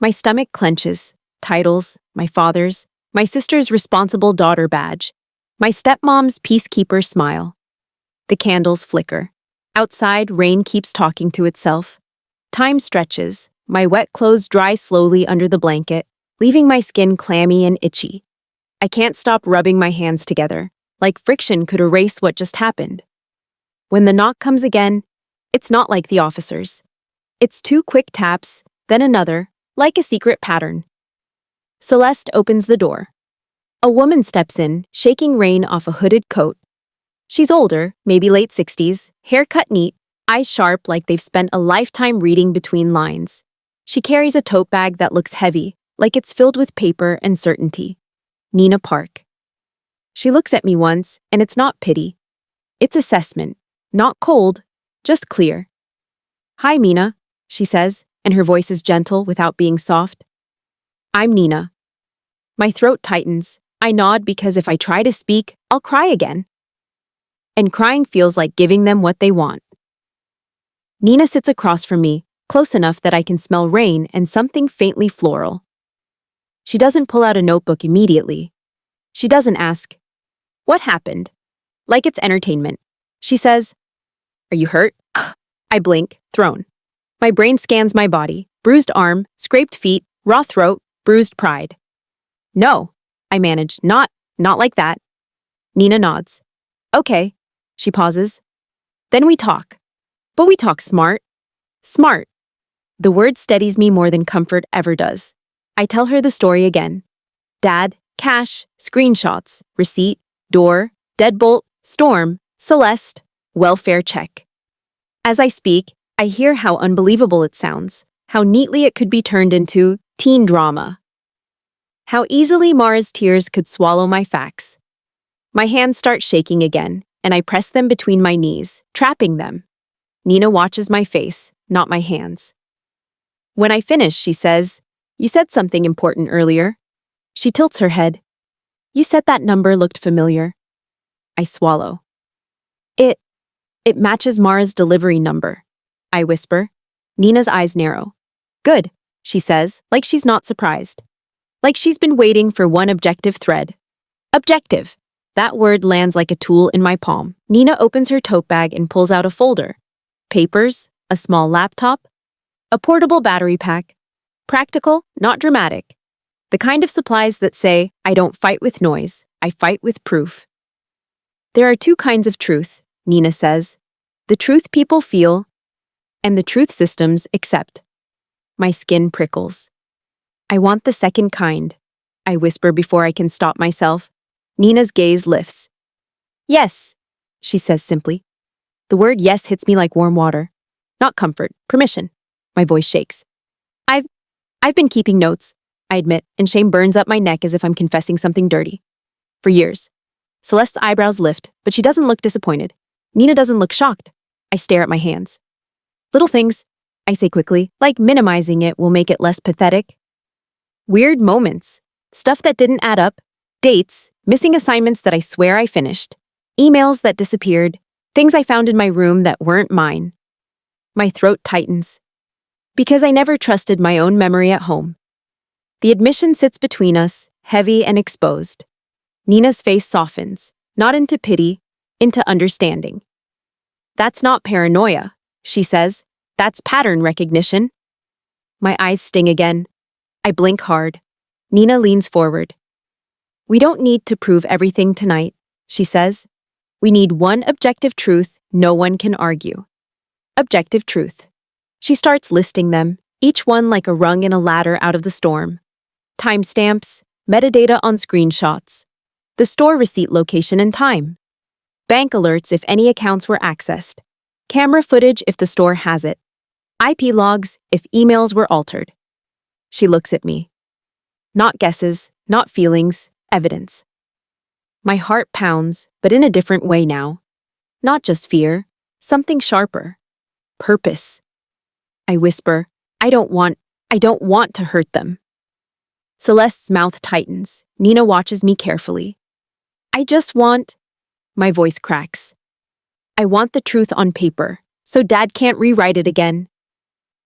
My stomach clenches. Titles, my father's, my sister's responsible daughter badge, my stepmom's peacekeeper smile. The candles flicker. Outside, rain keeps talking to itself. Time stretches. My wet clothes dry slowly under the blanket, leaving my skin clammy and itchy. I can't stop rubbing my hands together, like friction could erase what just happened. When the knock comes again, it's not like the officers. It's 2 quick taps, then another, like a secret pattern. Celeste opens the door. A woman steps in, shaking rain off a hooded coat. She's older, maybe late 60s, hair cut neat, eyes sharp like they've spent a lifetime reading between lines. She carries a tote bag that looks heavy, like it's filled with paper and certainty. Nina Park. She looks at me once, and it's not pity. It's assessment. Not cold, just clear. Hi, Mina, she says, and her voice is gentle without being soft. I'm Nina. My throat tightens. I nod because if I try to speak, I'll cry again. And crying feels like giving them what they want. Nina sits across from me, close enough that I can smell rain and something faintly floral. She doesn't pull out a notebook immediately. She doesn't ask, "What happened?" Like it's entertainment. She says, "Are you hurt?" I blink, thrown. My brain scans my body, bruised arm, scraped feet, raw throat, bruised pride. No, I manage, not like that. Nina nods. Okay, she pauses. Then we talk. But we talk smart. Smart. The word steadies me more than comfort ever does. I tell her the story again. Dad, cash, screenshots, receipt, door, deadbolt, storm, Celeste, welfare check. As I speak, I hear how unbelievable it sounds, how neatly it could be turned into teen drama. How easily Mara's tears could swallow my facts. My hands start shaking again, and I press them between my knees, trapping them. Nina watches my face, not my hands. When I finish, she says, "You said something important earlier." She tilts her head. "You said that number looked familiar." I swallow. It matches Mara's delivery number. I whisper. Nina's eyes narrow. Good, she says, like she's not surprised. Like she's been waiting for one objective thread. Objective. That word lands like a tool in my palm. Nina opens her tote bag and pulls out a folder. Papers, a small laptop, a portable battery pack. Practical, not dramatic. The kind of supplies that say, I don't fight with noise, I fight with proof. There are 2 kinds of truth, Nina says. The truth people feel, and the truth systems accept. My skin prickles. I want the second kind, I whisper before I can stop myself. Nina's gaze lifts. Yes, she says simply. The word yes hits me like warm water. Not comfort, permission. My voice shakes. I've been keeping notes, I admit, and shame burns up my neck as if I'm confessing something dirty. For years. Celeste's eyebrows lift, but she doesn't look disappointed. Nina doesn't look shocked. I stare at my hands. Little things, I say quickly, like minimizing it will make it less pathetic. Weird moments. Stuff that didn't add up. Dates, missing assignments that I swear I finished. Emails that disappeared. Things I found in my room that weren't mine. My throat tightens. Because I never trusted my own memory at home. The admission sits between us, heavy and exposed. Nina's face softens, not into pity, into understanding. That's not paranoia, she says. That's pattern recognition. My eyes sting again. I blink hard. Nina leans forward. We don't need to prove everything tonight, she says. We need one objective truth no one can argue. Objective truth. She starts listing them, each one like a rung in a ladder out of the storm. Timestamps, metadata on screenshots, the store receipt location and time, bank alerts if any accounts were accessed, camera footage if the store has it, IP logs if emails were altered. She looks at me. Not guesses, not feelings, evidence. My heart pounds, but in a different way now. Not just fear, something sharper. Purpose. I whisper, I don't want to hurt them. Celeste's mouth tightens. Nina watches me carefully. I just want... My voice cracks. I want the truth on paper, so Dad can't rewrite it again.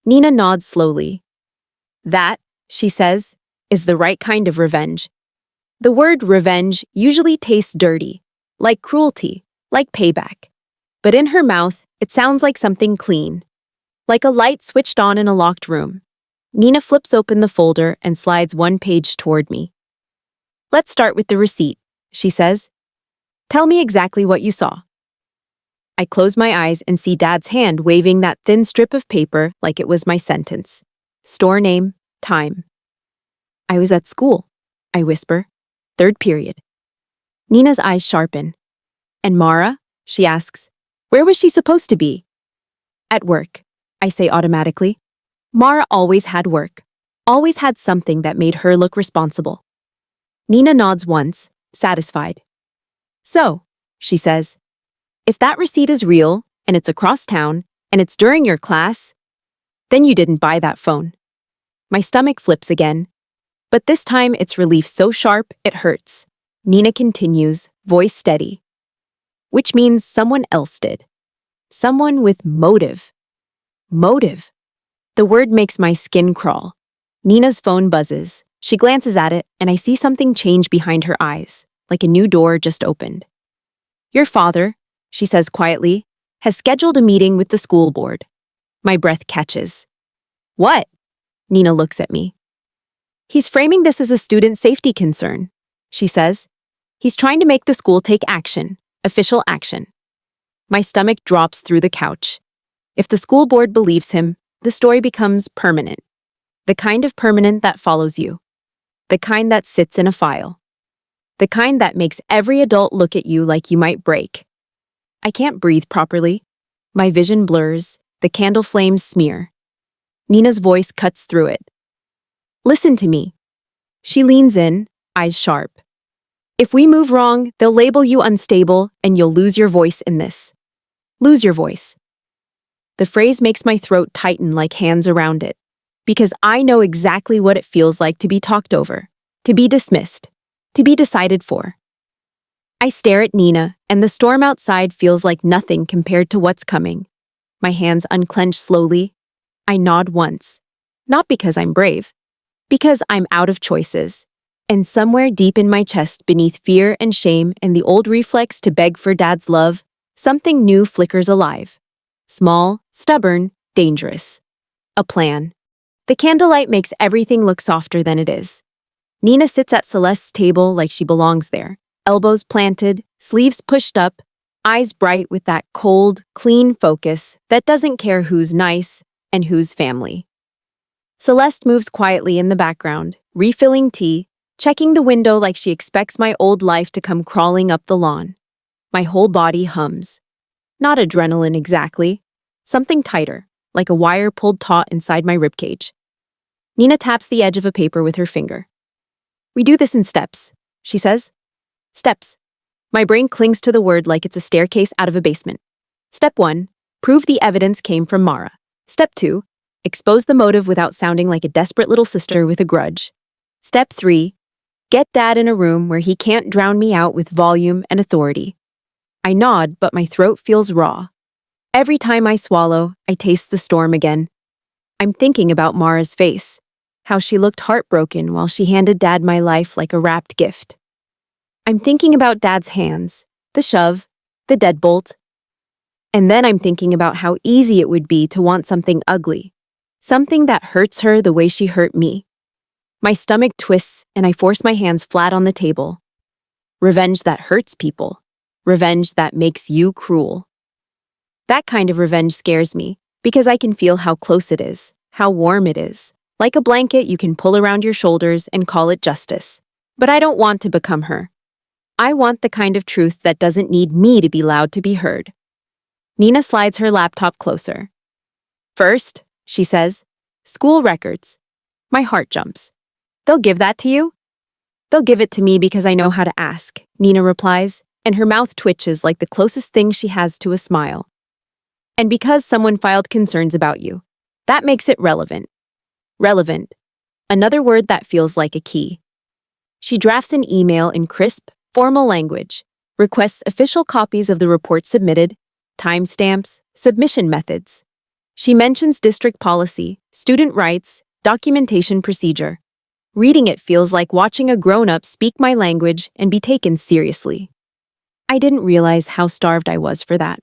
Nina nods slowly. That, she says, is the right kind of revenge. The word revenge usually tastes dirty, like cruelty, like payback. But in her mouth, it sounds like something clean. Like a light switched on in a locked room. Nina flips open the folder and slides one page toward me. Let's start with the receipt, she says. Tell me exactly what you saw. I close my eyes and see Dad's hand waving that thin strip of paper like it was my sentence. Store name, time. I was at school, I whisper. 3rd period. Nina's eyes sharpen. And Mara? She asks. Where was she supposed to be? At work, I say automatically. Mara always had work. Always had something that made her look responsible. Nina nods once, satisfied. So, she says, if that receipt is real, and it's across town, and it's during your class, then you didn't buy that phone. My stomach flips again. But this time it's relief so sharp it hurts. Nina continues, voice steady. Which means someone else did. Someone with motive. Motive. The word makes my skin crawl. Nina's phone buzzes. She glances at it, and I see something change behind her eyes, like a new door just opened. Your father, she says quietly, has scheduled a meeting with the school board. My breath catches. What? Nina looks at me. He's framing this as a student safety concern, she says. He's trying to make the school take action, official action. My stomach drops through the couch. If the school board believes him, the story becomes permanent. The kind of permanent that follows you. The kind that sits in a file. The kind that makes every adult look at you like you might break. I can't breathe properly. My vision blurs, the candle flames smear. Nina's voice cuts through it. Listen to me. She leans in, eyes sharp. If we move wrong, they'll label you unstable and you'll lose your voice in this. Lose your voice. The phrase makes my throat tighten like hands around it, because I know exactly what it feels like to be talked over, to be dismissed, to be decided for. I stare at Nina, and the storm outside feels like nothing compared to what's coming. My hands unclench slowly. I nod once, not because I'm brave, because I'm out of choices. And somewhere deep in my chest, beneath fear and shame and the old reflex to beg for Dad's love, something new flickers alive. Small, stubborn, dangerous. A plan. The candlelight makes everything look softer than it is. Nina sits at Celeste's table like she belongs there, elbows planted, sleeves pushed up, eyes bright with that cold, clean focus that doesn't care who's nice and who's family. Celeste moves quietly in the background, refilling tea, checking the window like she expects my old life to come crawling up the lawn. My whole body hums. Not adrenaline exactly. Something tighter, like a wire pulled taut inside my ribcage. Nina taps the edge of a paper with her finger. We do this in steps, she says. Steps. My brain clings to the word like it's a staircase out of a basement. Step 1, prove the evidence came from Mara. Step 2, expose the motive without sounding like a desperate little sister with a grudge. Step 3, get Dad in a room where he can't drown me out with volume and authority. I nod, but my throat feels raw. Every time I swallow, I taste the storm again. I'm thinking about Mara's face, how she looked heartbroken while she handed Dad my life like a wrapped gift. I'm thinking about Dad's hands, the shove, the deadbolt. And then I'm thinking about how easy it would be to want something ugly. Something that hurts her the way she hurt me. My stomach twists and I force my hands flat on the table. Revenge that hurts people. Revenge that makes you cruel. That kind of revenge scares me because I can feel how close it is, how warm it is. Like a blanket you can pull around your shoulders and call it justice. But I don't want to become her. I want the kind of truth that doesn't need me to be loud to be heard. Nina slides her laptop closer. First, she says, school records. My heart jumps. They'll give that to you? They'll give it to me because I know how to ask, Nina replies, and her mouth twitches like the closest thing she has to a smile. And because someone filed concerns about you. That makes it relevant. Relevant. Another word that feels like a key. She drafts an email in crisp, formal language, requests official copies of the report submitted, timestamps, submission methods. She mentions district policy, student rights, documentation procedure. Reading it feels like watching a grown-up speak my language and be taken seriously. I didn't realize how starved I was for that.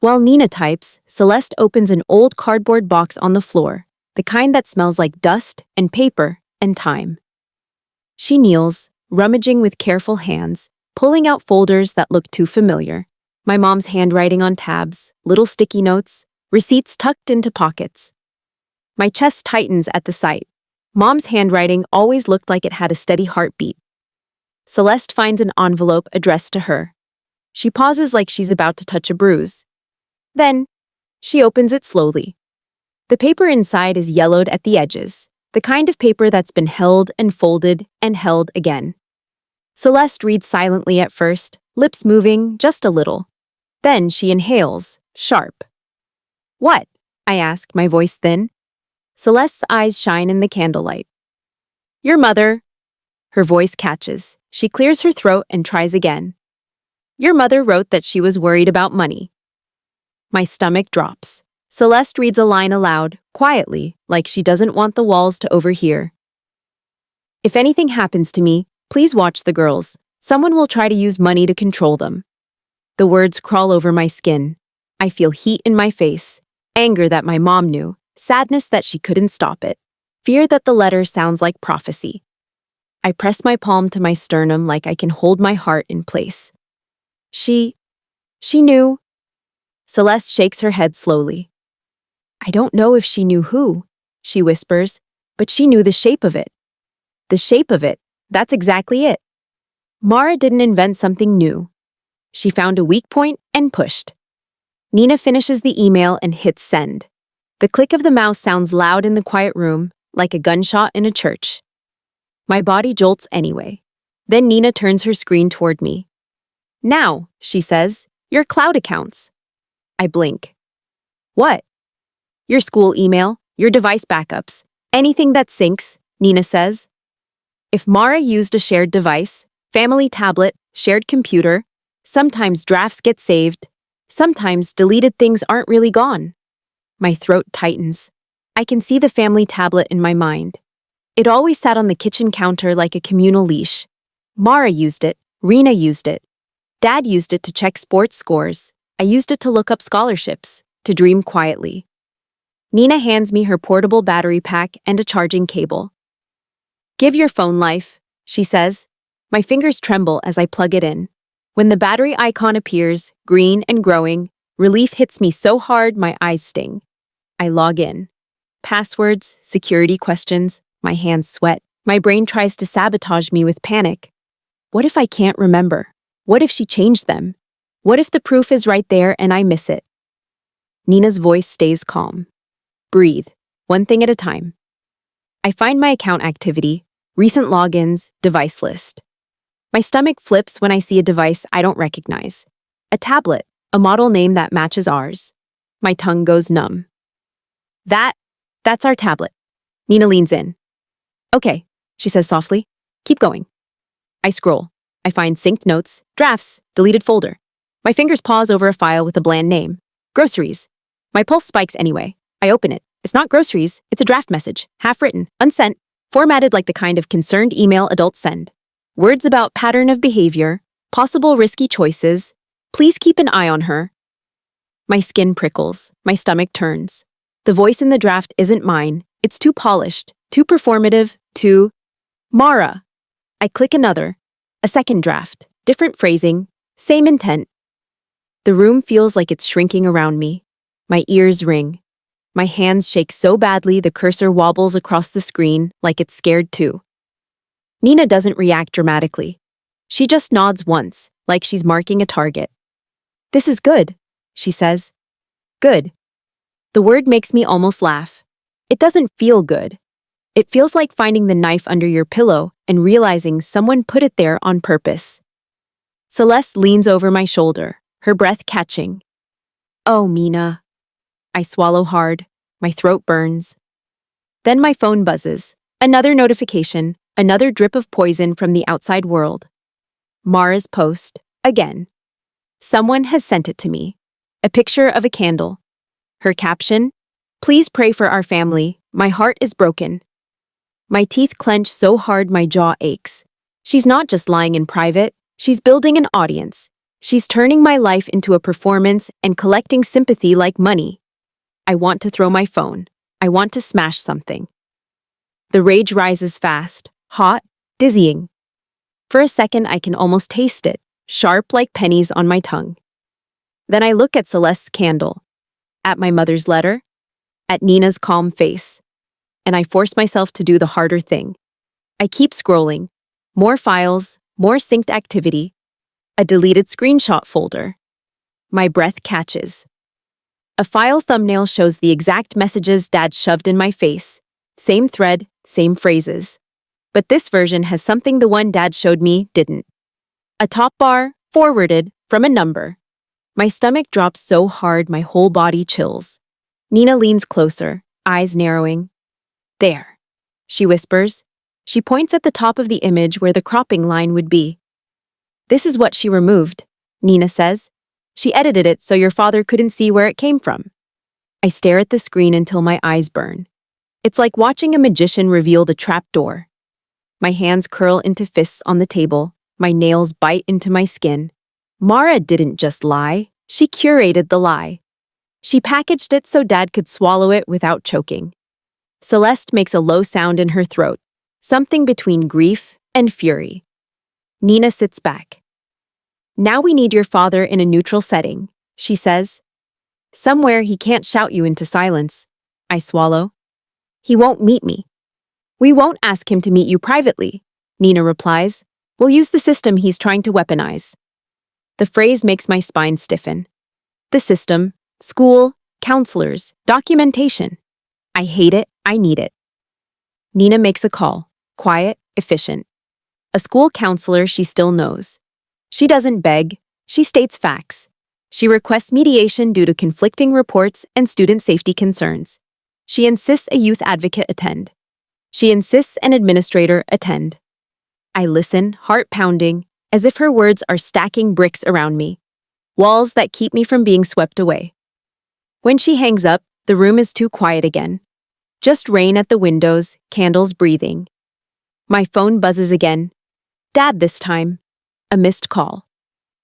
While Nina types, Celeste opens an old cardboard box on the floor, the kind that smells like dust and paper and time. She kneels, rummaging with careful hands, pulling out folders that look too familiar. My mom's handwriting on tabs, little sticky notes, receipts tucked into pockets. My chest tightens at the sight. Mom's handwriting always looked like it had a steady heartbeat. Celeste finds an envelope addressed to her. She pauses like she's about to touch a bruise. Then, she opens it slowly. The paper inside is yellowed at the edges, the kind of paper that's been held and folded and held again. Celeste reads silently at first, lips moving just a little. Then she inhales, sharp. What? I ask, my voice thin. Celeste's eyes shine in the candlelight. Your mother. Her voice catches. She clears her throat and tries again. Your mother wrote that she was worried about money. My stomach drops. Celeste reads a line aloud, quietly, like she doesn't want the walls to overhear. If anything happens to me, please watch the girls. Someone will try to use money to control them. The words crawl over my skin. I feel heat in my face, anger that my mom knew, sadness that she couldn't stop it, fear that the letter sounds like prophecy. I press my palm to my sternum like I can hold my heart in place. She knew. Celeste shakes her head slowly. I don't know if she knew who, she whispers, but she knew the shape of it. The shape of it, that's exactly it. Mara didn't invent something new. She found a weak point and pushed. Nina finishes the email and hits send. The click of the mouse sounds loud in the quiet room, like a gunshot in a church. My body jolts anyway. Then Nina turns her screen toward me. Now, she says, your cloud accounts. I blink. What? Your school email, your device backups, anything that syncs, Nina says. If Mara used a shared device, family tablet, shared computer, sometimes drafts get saved, sometimes deleted things aren't really gone. My throat tightens. I can see the family tablet in my mind. It always sat on the kitchen counter like a communal leash. Mara used it, Rena used it. Dad used it to check sports scores. I used it to look up scholarships, to dream quietly. Nina hands me her portable battery pack and a charging cable. Give your phone life, she says. My fingers tremble as I plug it in. When the battery icon appears, green and growing, relief hits me so hard my eyes sting. I log in. Passwords, security questions, my hands sweat. My brain tries to sabotage me with panic. What if I can't remember? What if she changed them? What if the proof is right there and I miss it? Nina's voice stays calm. Breathe, one thing at a time. I find my account activity, recent logins, device list. My stomach flips when I see a device I don't recognize. A tablet, a model name that matches ours. My tongue goes numb. That's our tablet. Nina leans in. Okay, she says softly. Keep going. I scroll. I find synced notes, drafts, deleted folder. My fingers pause over a file with a bland name. Groceries. My pulse spikes anyway. I open it. It's not groceries, it's a draft message, half-written, unsent, formatted like the kind of concerned email adults send. Words about pattern of behavior, possible risky choices, please keep an eye on her. My skin prickles, my stomach turns. The voice in the draft isn't mine. It's too polished, too performative, too… Mara. I click another. A second draft. Different phrasing. Same intent. The room feels like it's shrinking around me. My ears ring. My hands shake so badly the cursor wobbles across the screen like it's scared too. Nina doesn't react dramatically. She just nods once, like she's marking a target. "This is good," she says. Good. The word makes me almost laugh. It doesn't feel good. It feels like finding the knife under your pillow and realizing someone put it there on purpose. Celeste leans over my shoulder, her breath catching. "Oh, Mina." I swallow hard. My throat burns. Then my phone buzzes. Another notification, another drip of poison from the outside world. Mara's post, again. Someone has sent it to me. A picture of a candle. Her caption, "Please pray for our family. My heart is broken." My teeth clench so hard my jaw aches. She's not just lying in private, she's building an audience. She's turning my life into a performance and collecting sympathy like money. I want to throw my phone. I want to smash something. The rage rises fast, hot, dizzying. For a second, I can almost taste it, sharp like pennies on my tongue. Then I look at Celeste's candle, at my mother's letter, at Nina's calm face, and I force myself to do the harder thing. I keep scrolling. More files, more synced activity, a deleted screenshot folder. My breath catches. A file thumbnail shows the exact messages Dad shoved in my face. Same thread, same phrases. But this version has something the one Dad showed me didn't. A top bar, forwarded, from a number. My stomach drops so hard my whole body chills. Nina leans closer, eyes narrowing. "There," she whispers. She points at the top of the image where the cropping line would be. "This is what she removed," Nina says. "She edited it so your father couldn't see where it came from." I stare at the screen until my eyes burn. It's like watching a magician reveal the trapdoor. My hands curl into fists on the table. My nails bite into my skin. Mara didn't just lie. She curated the lie. She packaged it so Dad could swallow it without choking. Celeste makes a low sound in her throat, something between grief and fury. Nina sits back. "Now we need your father in a neutral setting," she says. "Somewhere he can't shout you into silence." I swallow. "He won't meet me." "We won't ask him to meet you privately," Nina replies. "We'll use the system he's trying to weaponize." The phrase makes my spine stiffen. The system, school, counselors, documentation. I hate it, I need it. Nina makes a call, quiet, efficient. A school counselor she still knows. She doesn't beg, she states facts. She requests mediation due to conflicting reports and student safety concerns. She insists a youth advocate attend. She insists an administrator attend. I listen, heart pounding, as if her words are stacking bricks around me, walls that keep me from being swept away. When she hangs up, the room is too quiet again. Just rain at the windows, candles breathing. My phone buzzes again. Dad this time. A missed call.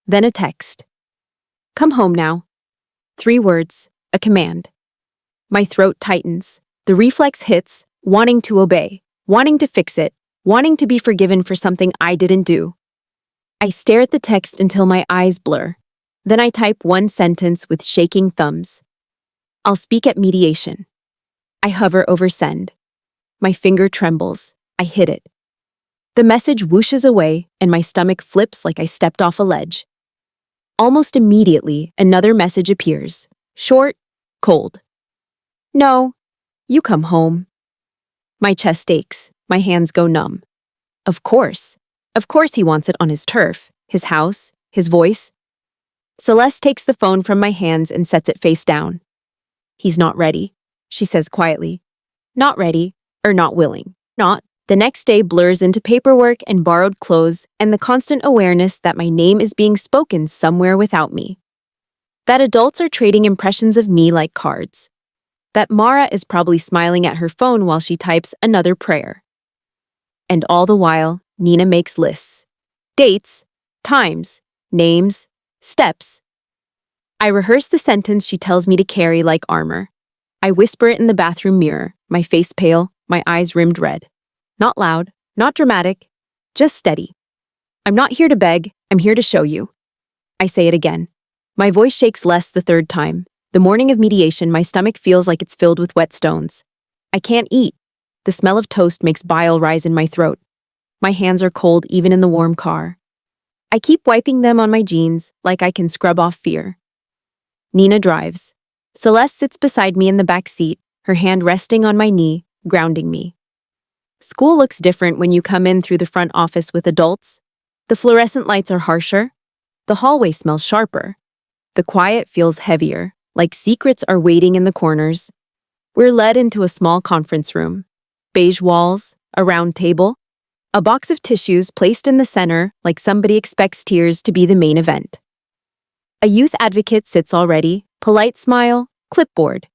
Then a text. "Come home now." 3 words, a command. My throat tightens. The reflex hits, wanting to obey, wanting to fix it, wanting to be forgiven for something I didn't do. I stare at the text until my eyes blur. Then I type one sentence with shaking thumbs. "I'll speak at mediation." I hover over send. My finger trembles. I hit it. The message whooshes away, and my stomach flips like I stepped off a ledge. Almost immediately, another message appears. Short, cold. "No, you come home." My chest aches. My hands go numb. Of course. Of course he wants it on his turf, his house, his voice. Celeste takes the phone from my hands and sets it face down. "He's not ready," she says quietly. Not ready, or not willing. Not. The next day blurs into paperwork and borrowed clothes and the constant awareness that my name is being spoken somewhere without me. That adults are trading impressions of me like cards. That Mara is probably smiling at her phone while she types another prayer. And all the while, Nina makes lists. Dates, times, names, steps. I rehearse the sentence she tells me to carry like armor. I whisper it in the bathroom mirror, my face pale, my eyes rimmed red. Not loud, not dramatic, just steady. I'm not here to beg, I'm here to show you. I say it again. My voice shakes less the third time. The morning of mediation, my stomach feels like it's filled with wet stones. I can't eat. The smell of toast makes bile rise in my throat. My hands are cold even in the warm car. I keep wiping them on my jeans like I can scrub off fear. Nina drives. Celeste sits beside me in the back seat, her hand resting on my knee, grounding me. School looks different when you come in through the front office with adults. The fluorescent lights are harsher. The hallway smells sharper. The quiet feels heavier, like secrets are waiting in the corners. We're led into a small conference room. Beige walls, a round table, a box of tissues placed in the center like somebody expects tears to be the main event. A youth advocate sits already, polite smile, clipboard.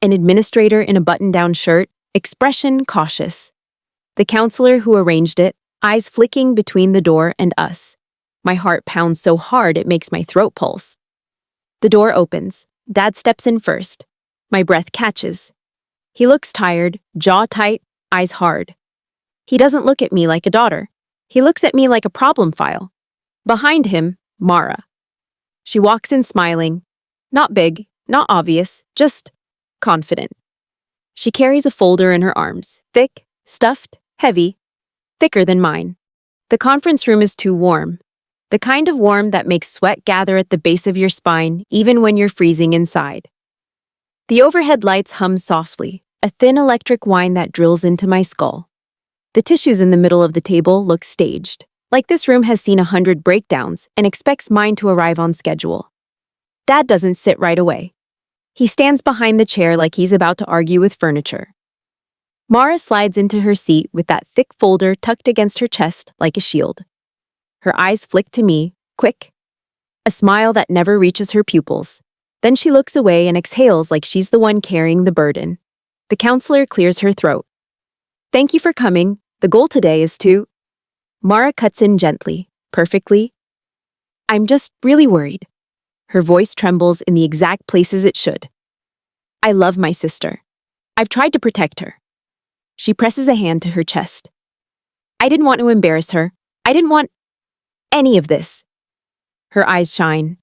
An administrator in a button-down shirt, expression cautious. The counselor who arranged it, eyes flicking between the door and us. My heart pounds so hard it makes my throat pulse. The door opens. Dad steps in first. My breath catches. He looks tired, jaw tight, eyes hard. He doesn't look at me like a daughter. He looks at me like a problem file. Behind him, Mara. She walks in smiling. Not big, not obvious, just confident. She carries a folder in her arms, thick, stuffed, heavy, thicker than mine. The conference room is too warm. The kind of warm that makes sweat gather at the base of your spine even when you're freezing inside. The overhead lights hum softly, a thin electric whine that drills into my skull. The tissues in the middle of the table look staged, like this room has seen 100 breakdowns and expects mine to arrive on schedule. Dad doesn't sit right away. He stands behind the chair like he's about to argue with furniture. Mara slides into her seat with that thick folder tucked against her chest like a shield. Her eyes flick to me, quick. A smile that never reaches her pupils. Then she looks away and exhales like she's the one carrying the burden. The counselor clears her throat. Thank you for coming. The goal today is to... Mara cuts in gently, perfectly. I'm just really worried. Her voice trembles in the exact places it should. I love my sister. I've tried to protect her. She presses a hand to her chest. I didn't want to embarrass her. I didn't want any of this. Her eyes shine.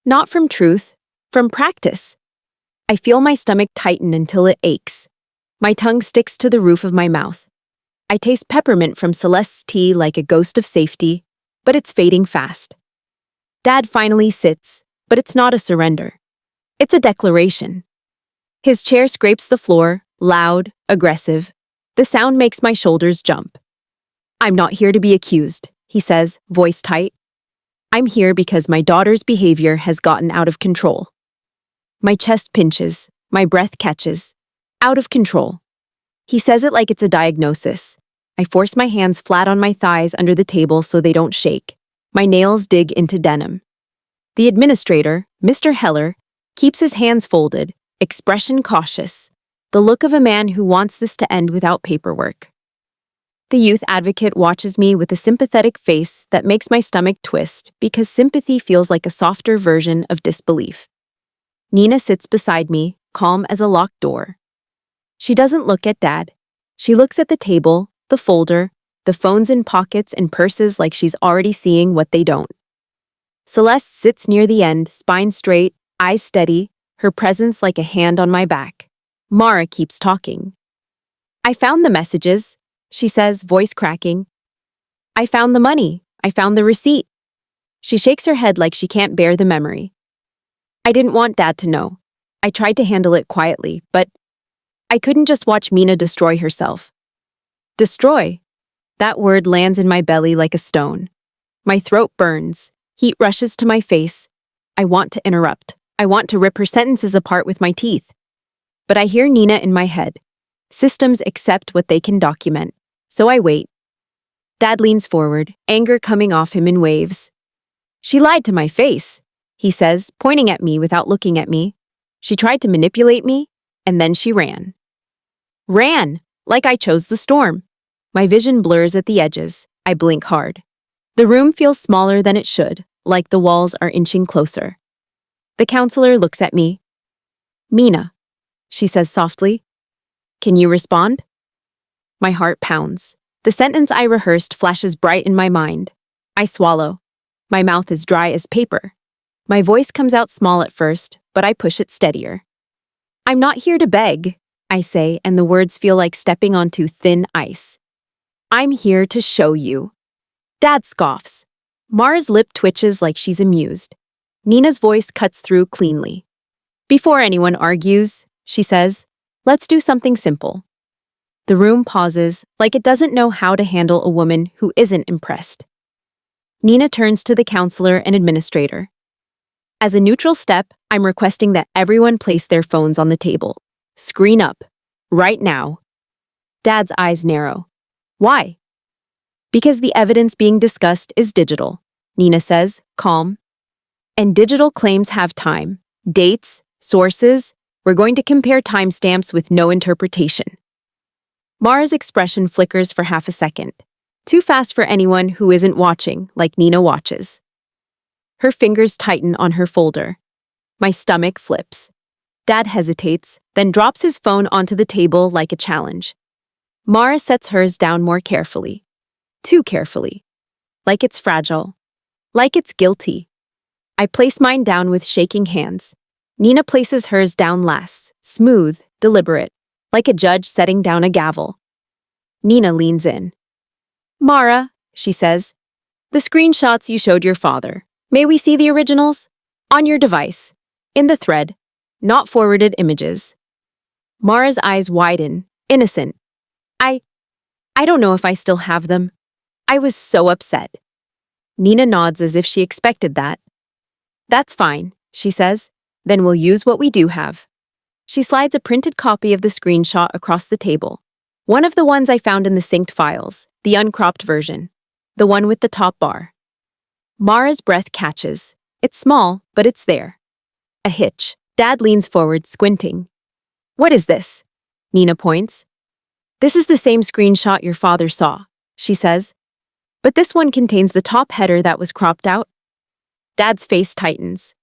Not from truth, from practice. I feel my stomach tighten until it aches. My tongue sticks to the roof of my mouth. I taste peppermint from Celeste's tea like a ghost of safety, but it's fading fast. Dad finally sits, but it's not a surrender. It's a declaration. His chair scrapes the floor, loud, aggressive. The sound makes my shoulders jump. I'm not here to be accused, he says, voice tight. I'm here because my daughter's behavior has gotten out of control. My chest pinches, my breath catches. Out of control. He says it like it's a diagnosis. I force my hands flat on my thighs under the table so they don't shake. My nails dig into denim. The administrator, Mr. Heller, keeps his hands folded, expression cautious, the look of a man who wants this to end without paperwork. The youth advocate watches me with a sympathetic face that makes my stomach twist because sympathy feels like a softer version of disbelief. Nina sits beside me, calm as a locked door. She doesn't look at Dad. She looks at the table, the folder, the phones in pockets and purses like she's already seeing what they don't. Celeste sits near the end, spine straight, eyes steady, her presence like a hand on my back. Mara keeps talking. I found the messages, she says, voice cracking. I found the money. I found the receipt. She shakes her head like she can't bear the memory. I didn't want Dad to know. I tried to handle it quietly, but I couldn't just watch Mina destroy herself. Destroy. That word lands in my belly like a stone. My throat burns. Heat rushes to my face. I want to interrupt. I want to rip her sentences apart with my teeth. But I hear Nina in my head. Systems accept what they can document. So I wait. Dad leans forward, anger coming off him in waves. She lied to my face, he says, pointing at me without looking at me. She tried to manipulate me, and then she ran. Ran, like I chose the storm. My vision blurs at the edges. I blink hard. The room feels smaller than it should, like the walls are inching closer. The counselor looks at me. Mina, she says softly. Can you respond? My heart pounds. The sentence I rehearsed flashes bright in my mind. I swallow. My mouth is dry as paper. My voice comes out small at first, but I push it steadier. I'm not here to beg, I say, and the words feel like stepping onto thin ice. I'm here to show you. Dad scoffs. Mara's lip twitches like she's amused. Nina's voice cuts through cleanly. Before anyone argues, she says, let's do something simple. The room pauses, like it doesn't know how to handle a woman who isn't impressed. Nina turns to the counselor and administrator. As a neutral step, I'm requesting that everyone place their phones on the table. Screen up. Right now. Dad's eyes narrow. Why? Because the evidence being discussed is digital, Nina says, calm. And digital claims have time, dates, sources. We're going to compare timestamps with no interpretation. Mara's expression flickers for half a second. Too fast for anyone who isn't watching like Nina watches. Her fingers tighten on her folder. My stomach flips. Dad hesitates, then drops his phone onto the table like a challenge. Mara sets hers down more carefully. Too carefully. Like it's fragile. Like it's guilty. I place mine down with shaking hands. Nina places hers down last, smooth, deliberate, like a judge setting down a gavel. Nina leans in. Mara, she says, the screenshots you showed your father. May we see the originals? On your device. In the thread. Not forwarded images. Mara's eyes widen, innocent. I don't know if I still have them. I was so upset. Nina nods as if she expected that. That's fine, she says. Then we'll use what we do have. She slides a printed copy of the screenshot across the table. One of the ones I found in the synced files, the uncropped version. The one with the top bar. Mara's breath catches. It's small, but it's there. A hitch. Dad leans forward, squinting. What is this? Nina points. This is the same screenshot your father saw, she says. But this one contains the top header that was cropped out. Dad's face tightens.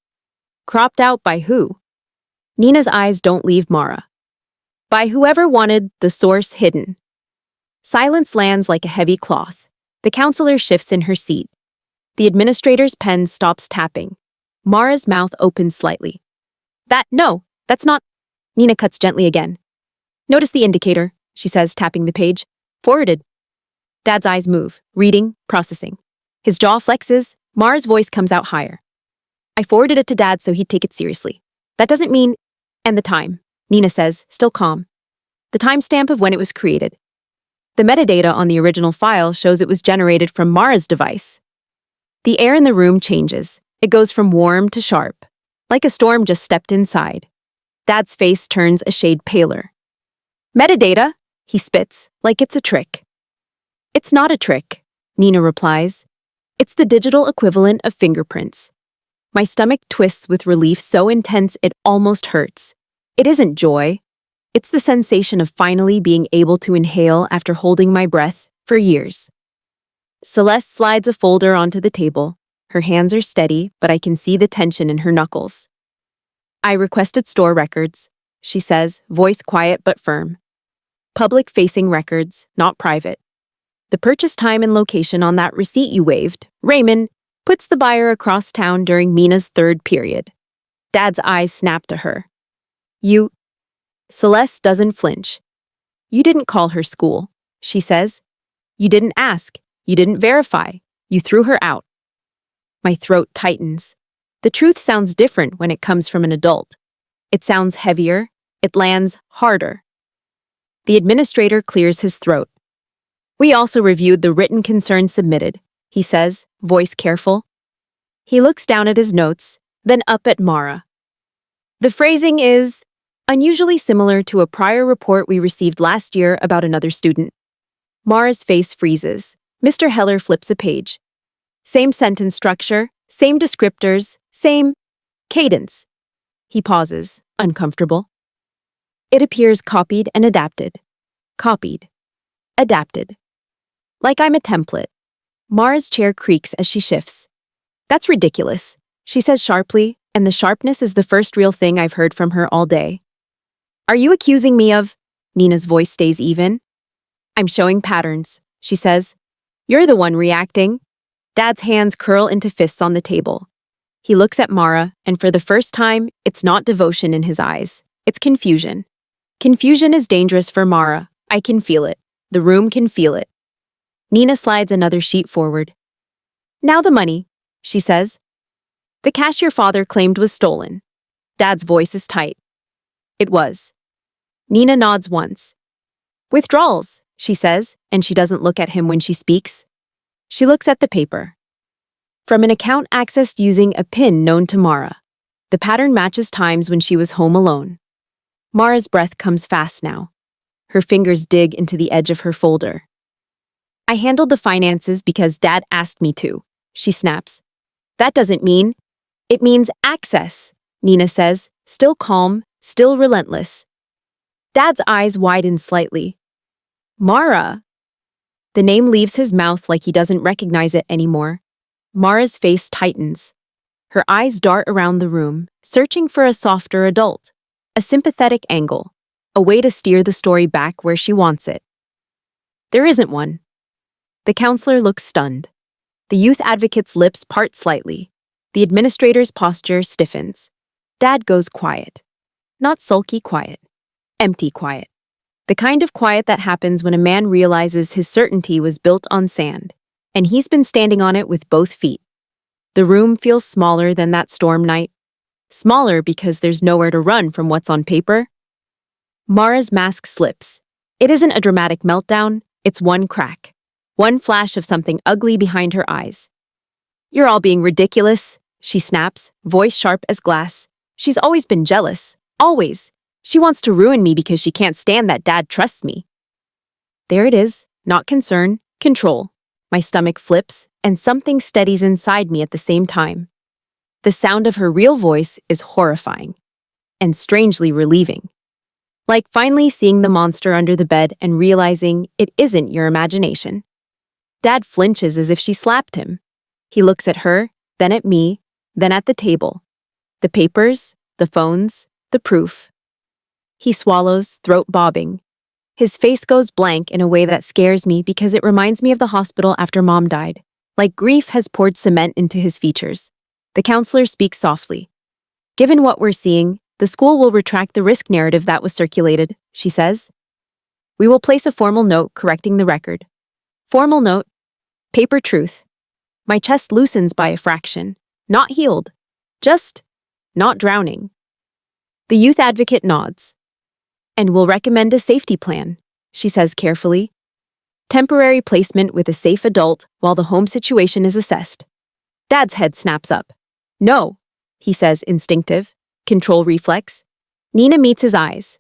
Cropped out by who? Nina's eyes don't leave Mara. By whoever wanted the source hidden. Silence lands like a heavy cloth. The counselor shifts in her seat. The administrator's pen stops tapping. Mara's mouth opens slightly. No, that's not. Nina cuts gently again. Notice the indicator, she says, tapping the page. Forwarded. Dad's eyes move, reading, processing. His jaw flexes. Mara's voice comes out higher. I forwarded it to Dad so he'd take it seriously. That doesn't mean. And the time, Nina says, still calm. The timestamp of when it was created. The metadata on the original file shows it was generated from Mara's device. The air in the room changes. It goes from warm to sharp, like a storm just stepped inside. Dad's face turns a shade paler. Metadata, he spits, like it's a trick. It's not a trick, Nina replies. It's the digital equivalent of fingerprints. My stomach twists with relief so intense it almost hurts. It isn't joy. It's the sensation of finally being able to inhale after holding my breath for years. Celeste slides a folder onto the table. Her hands are steady, but I can see the tension in her knuckles. I requested store records, she says, voice quiet but firm. Public-facing records, not private. The purchase time and location on that receipt you waived, Raymond, puts the buyer across town during Mina's third period. Dad's eyes snap to her. You. Celeste doesn't flinch. You didn't call her school, she says. You didn't ask. You didn't verify. You threw her out. My throat tightens. The truth sounds different when it comes from an adult. It sounds heavier. It lands harder. The administrator clears his throat. We also reviewed the written concerns submitted, he says, voice careful. He looks down at his notes, then up at Mara. The phrasing is unusually similar to a prior report we received last year about another student. Mara's face freezes. Mr. Heller flips a page. Same sentence structure, same descriptors, same cadence. He pauses, uncomfortable. It appears copied and adapted. Copied. Adapted. Like I'm a template. Mara's chair creaks as she shifts. That's ridiculous, she says sharply, And the sharpness is the first real thing I've heard from her all day. Are you accusing me of? Nina's voice stays even. I'm showing patterns, she says. You're the one reacting. Dad's hands curl into fists on the table. He looks at Mara, and for the first time, it's not devotion in his eyes. It's confusion. Confusion is dangerous for Mara. I can feel it. The room can feel it. Nina slides another sheet forward. Now the money, she says. The cash your father claimed was stolen. Dad's voice is tight. It was. Nina nods once. Withdrawals, she says, and she doesn't look at him when she speaks. She looks at the paper. From an account accessed using a PIN known to Mara. The pattern matches times when she was home alone. Mara's breath comes fast now. Her fingers dig into the edge of her folder. I handled the finances because Dad asked me to, she snaps. That doesn't mean. It means access, Nina says, still calm, still relentless. Dad's eyes widen slightly. Mara. The name leaves his mouth like he doesn't recognize it anymore. Mara's face tightens. Her eyes dart around the room, searching for a softer adult, a sympathetic angle, a way to steer the story back where she wants it. There isn't one. The counselor looks stunned. The youth advocate's lips part slightly. The administrator's posture stiffens. Dad goes quiet. Not sulky quiet. Empty quiet. The kind of quiet that happens when a man realizes his certainty was built on sand, and he's been standing on it with both feet. The room feels smaller than that storm night. Smaller because there's nowhere to run from what's on paper. Mara's mask slips. It isn't a dramatic meltdown, it's one crack. One flash of something ugly behind her eyes. You're all being ridiculous, she snaps, voice sharp as glass. She's always been jealous. Always. She wants to ruin me because she can't stand that Dad trusts me. There it is, not concern, control. My stomach flips, and something steadies inside me at the same time. The sound of her real voice is horrifying, and strangely relieving. Like finally seeing the monster under the bed and realizing it isn't your imagination. Dad flinches as if she slapped him. He looks at her, then at me, then at the table. The papers, the phones, the proof. He swallows, throat bobbing. His face goes blank in a way that scares me because it reminds me of the hospital after Mom died. Like grief has poured cement into his features. The counselor speaks softly. Given what we're seeing, the school will retract the risk narrative that was circulated, she says. We will place a formal note correcting the record. Formal note. Paper truth. My chest loosens by a fraction. Not healed. Just not drowning. The youth advocate nods. And we'll recommend a safety plan, she says carefully. Temporary placement with a safe adult while the home situation is assessed. Dad's head snaps up. No, he says, instinctive. Control reflex. Nina meets his eyes.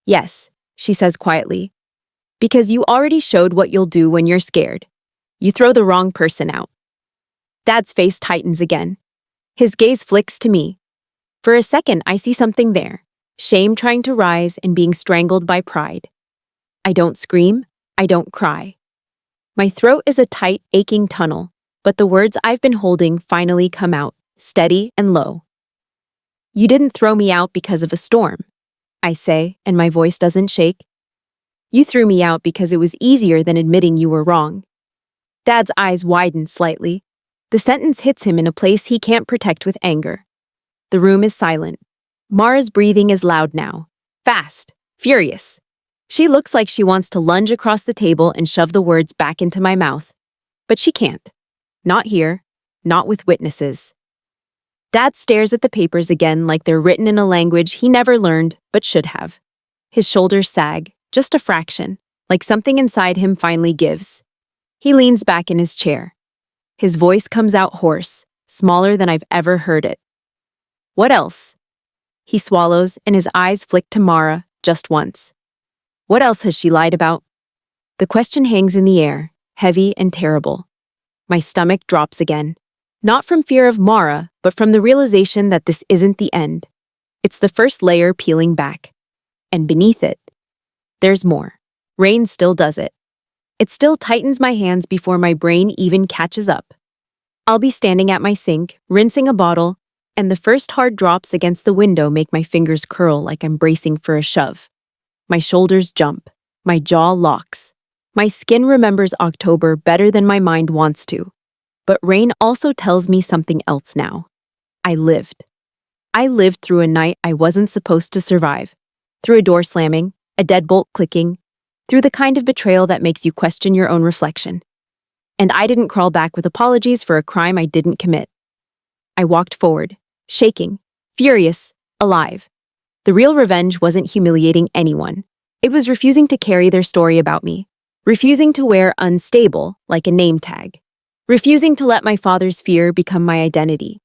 Yes, she says quietly. Because you already showed what you'll do when you're scared. You throw the wrong person out. Dad's face tightens again. His gaze flicks to me. For a second, I see something there. Shame trying to rise and being strangled by pride. I don't scream. I don't cry. My throat is a tight, aching tunnel, but the words I've been holding finally come out, steady and low. You didn't throw me out because of a storm, I say, and my voice doesn't shake. You threw me out because it was easier than admitting you were wrong. Dad's eyes widen slightly. The sentence hits him in a place he can't protect with anger. The room is silent. Mara's breathing is loud now. Fast. Furious. She looks like she wants to lunge across the table and shove the words back into my mouth. But she can't. Not here. Not with witnesses. Dad stares at the papers again like they're written in a language he never learned but should have. His shoulders sag, just a fraction, like something inside him finally gives. He leans back in his chair. His voice comes out hoarse, smaller than I've ever heard it. What else? He swallows and his eyes flick to Mara just once. What else has she lied about? The question hangs in the air, heavy and terrible. My stomach drops again. Not from fear of Mara, but from the realization that this isn't the end. It's the first layer peeling back. And beneath it, there's more. Rain still does it. It still tightens my hands before my brain even catches up. I'll be standing at my sink, rinsing a bottle, and the first hard drops against the window make my fingers curl like I'm bracing for a shove. My shoulders jump, my jaw locks. My skin remembers October better than my mind wants to. But rain also tells me something else now. I lived. I lived through a night I wasn't supposed to survive, through a door slamming, a deadbolt clicking, through the kind of betrayal that makes you question your own reflection. And I didn't crawl back with apologies for a crime I didn't commit. I walked forward, shaking, furious, alive. The real revenge wasn't humiliating anyone. It was refusing to carry their story about me, refusing to wear unstable like a name tag, refusing to let my father's fear become my identity.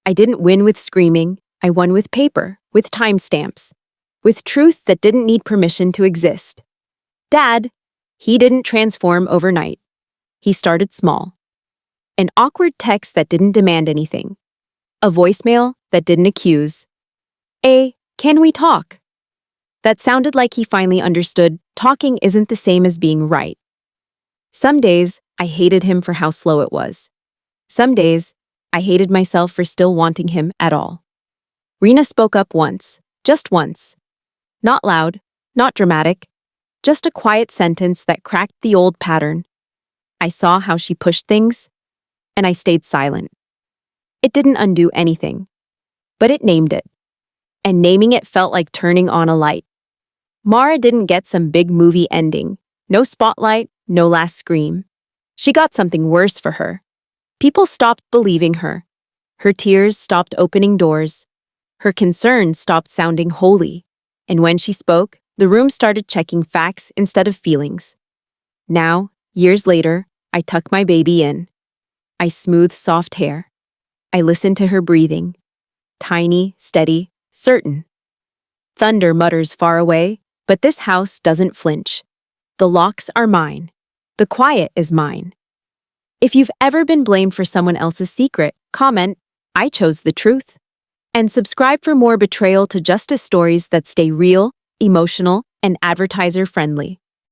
I didn't win with screaming, I won with paper, with timestamps, with truth that didn't need permission to exist. Dad, he didn't transform overnight. He started small. An awkward text that didn't demand anything. A voicemail that didn't accuse. Can we talk? That sounded like he finally understood talking isn't the same as being right. Some days, I hated him for how slow it was. Some days, I hated myself for still wanting him at all. Rena spoke up once, just once. Not loud, not dramatic, just a quiet sentence that cracked the old pattern. I saw how she pushed things, and I stayed silent. It didn't undo anything, but it named it. And naming it felt like turning on a light. Mara didn't get some big movie ending. No spotlight, no last scream. She got something worse for her. People stopped believing her. Her tears stopped opening doors. Her concerns stopped sounding holy. And when she spoke, the room started checking facts instead of feelings. Now, years later, I tuck my baby in. I smooth soft hair. I listen to her breathing. Tiny, steady, certain. Thunder mutters far away, but this house doesn't flinch. The locks are mine. The quiet is mine. If you've ever been blamed for someone else's secret, comment, I chose the truth. And subscribe for more betrayal to justice stories that stay real, emotional, and advertiser-friendly.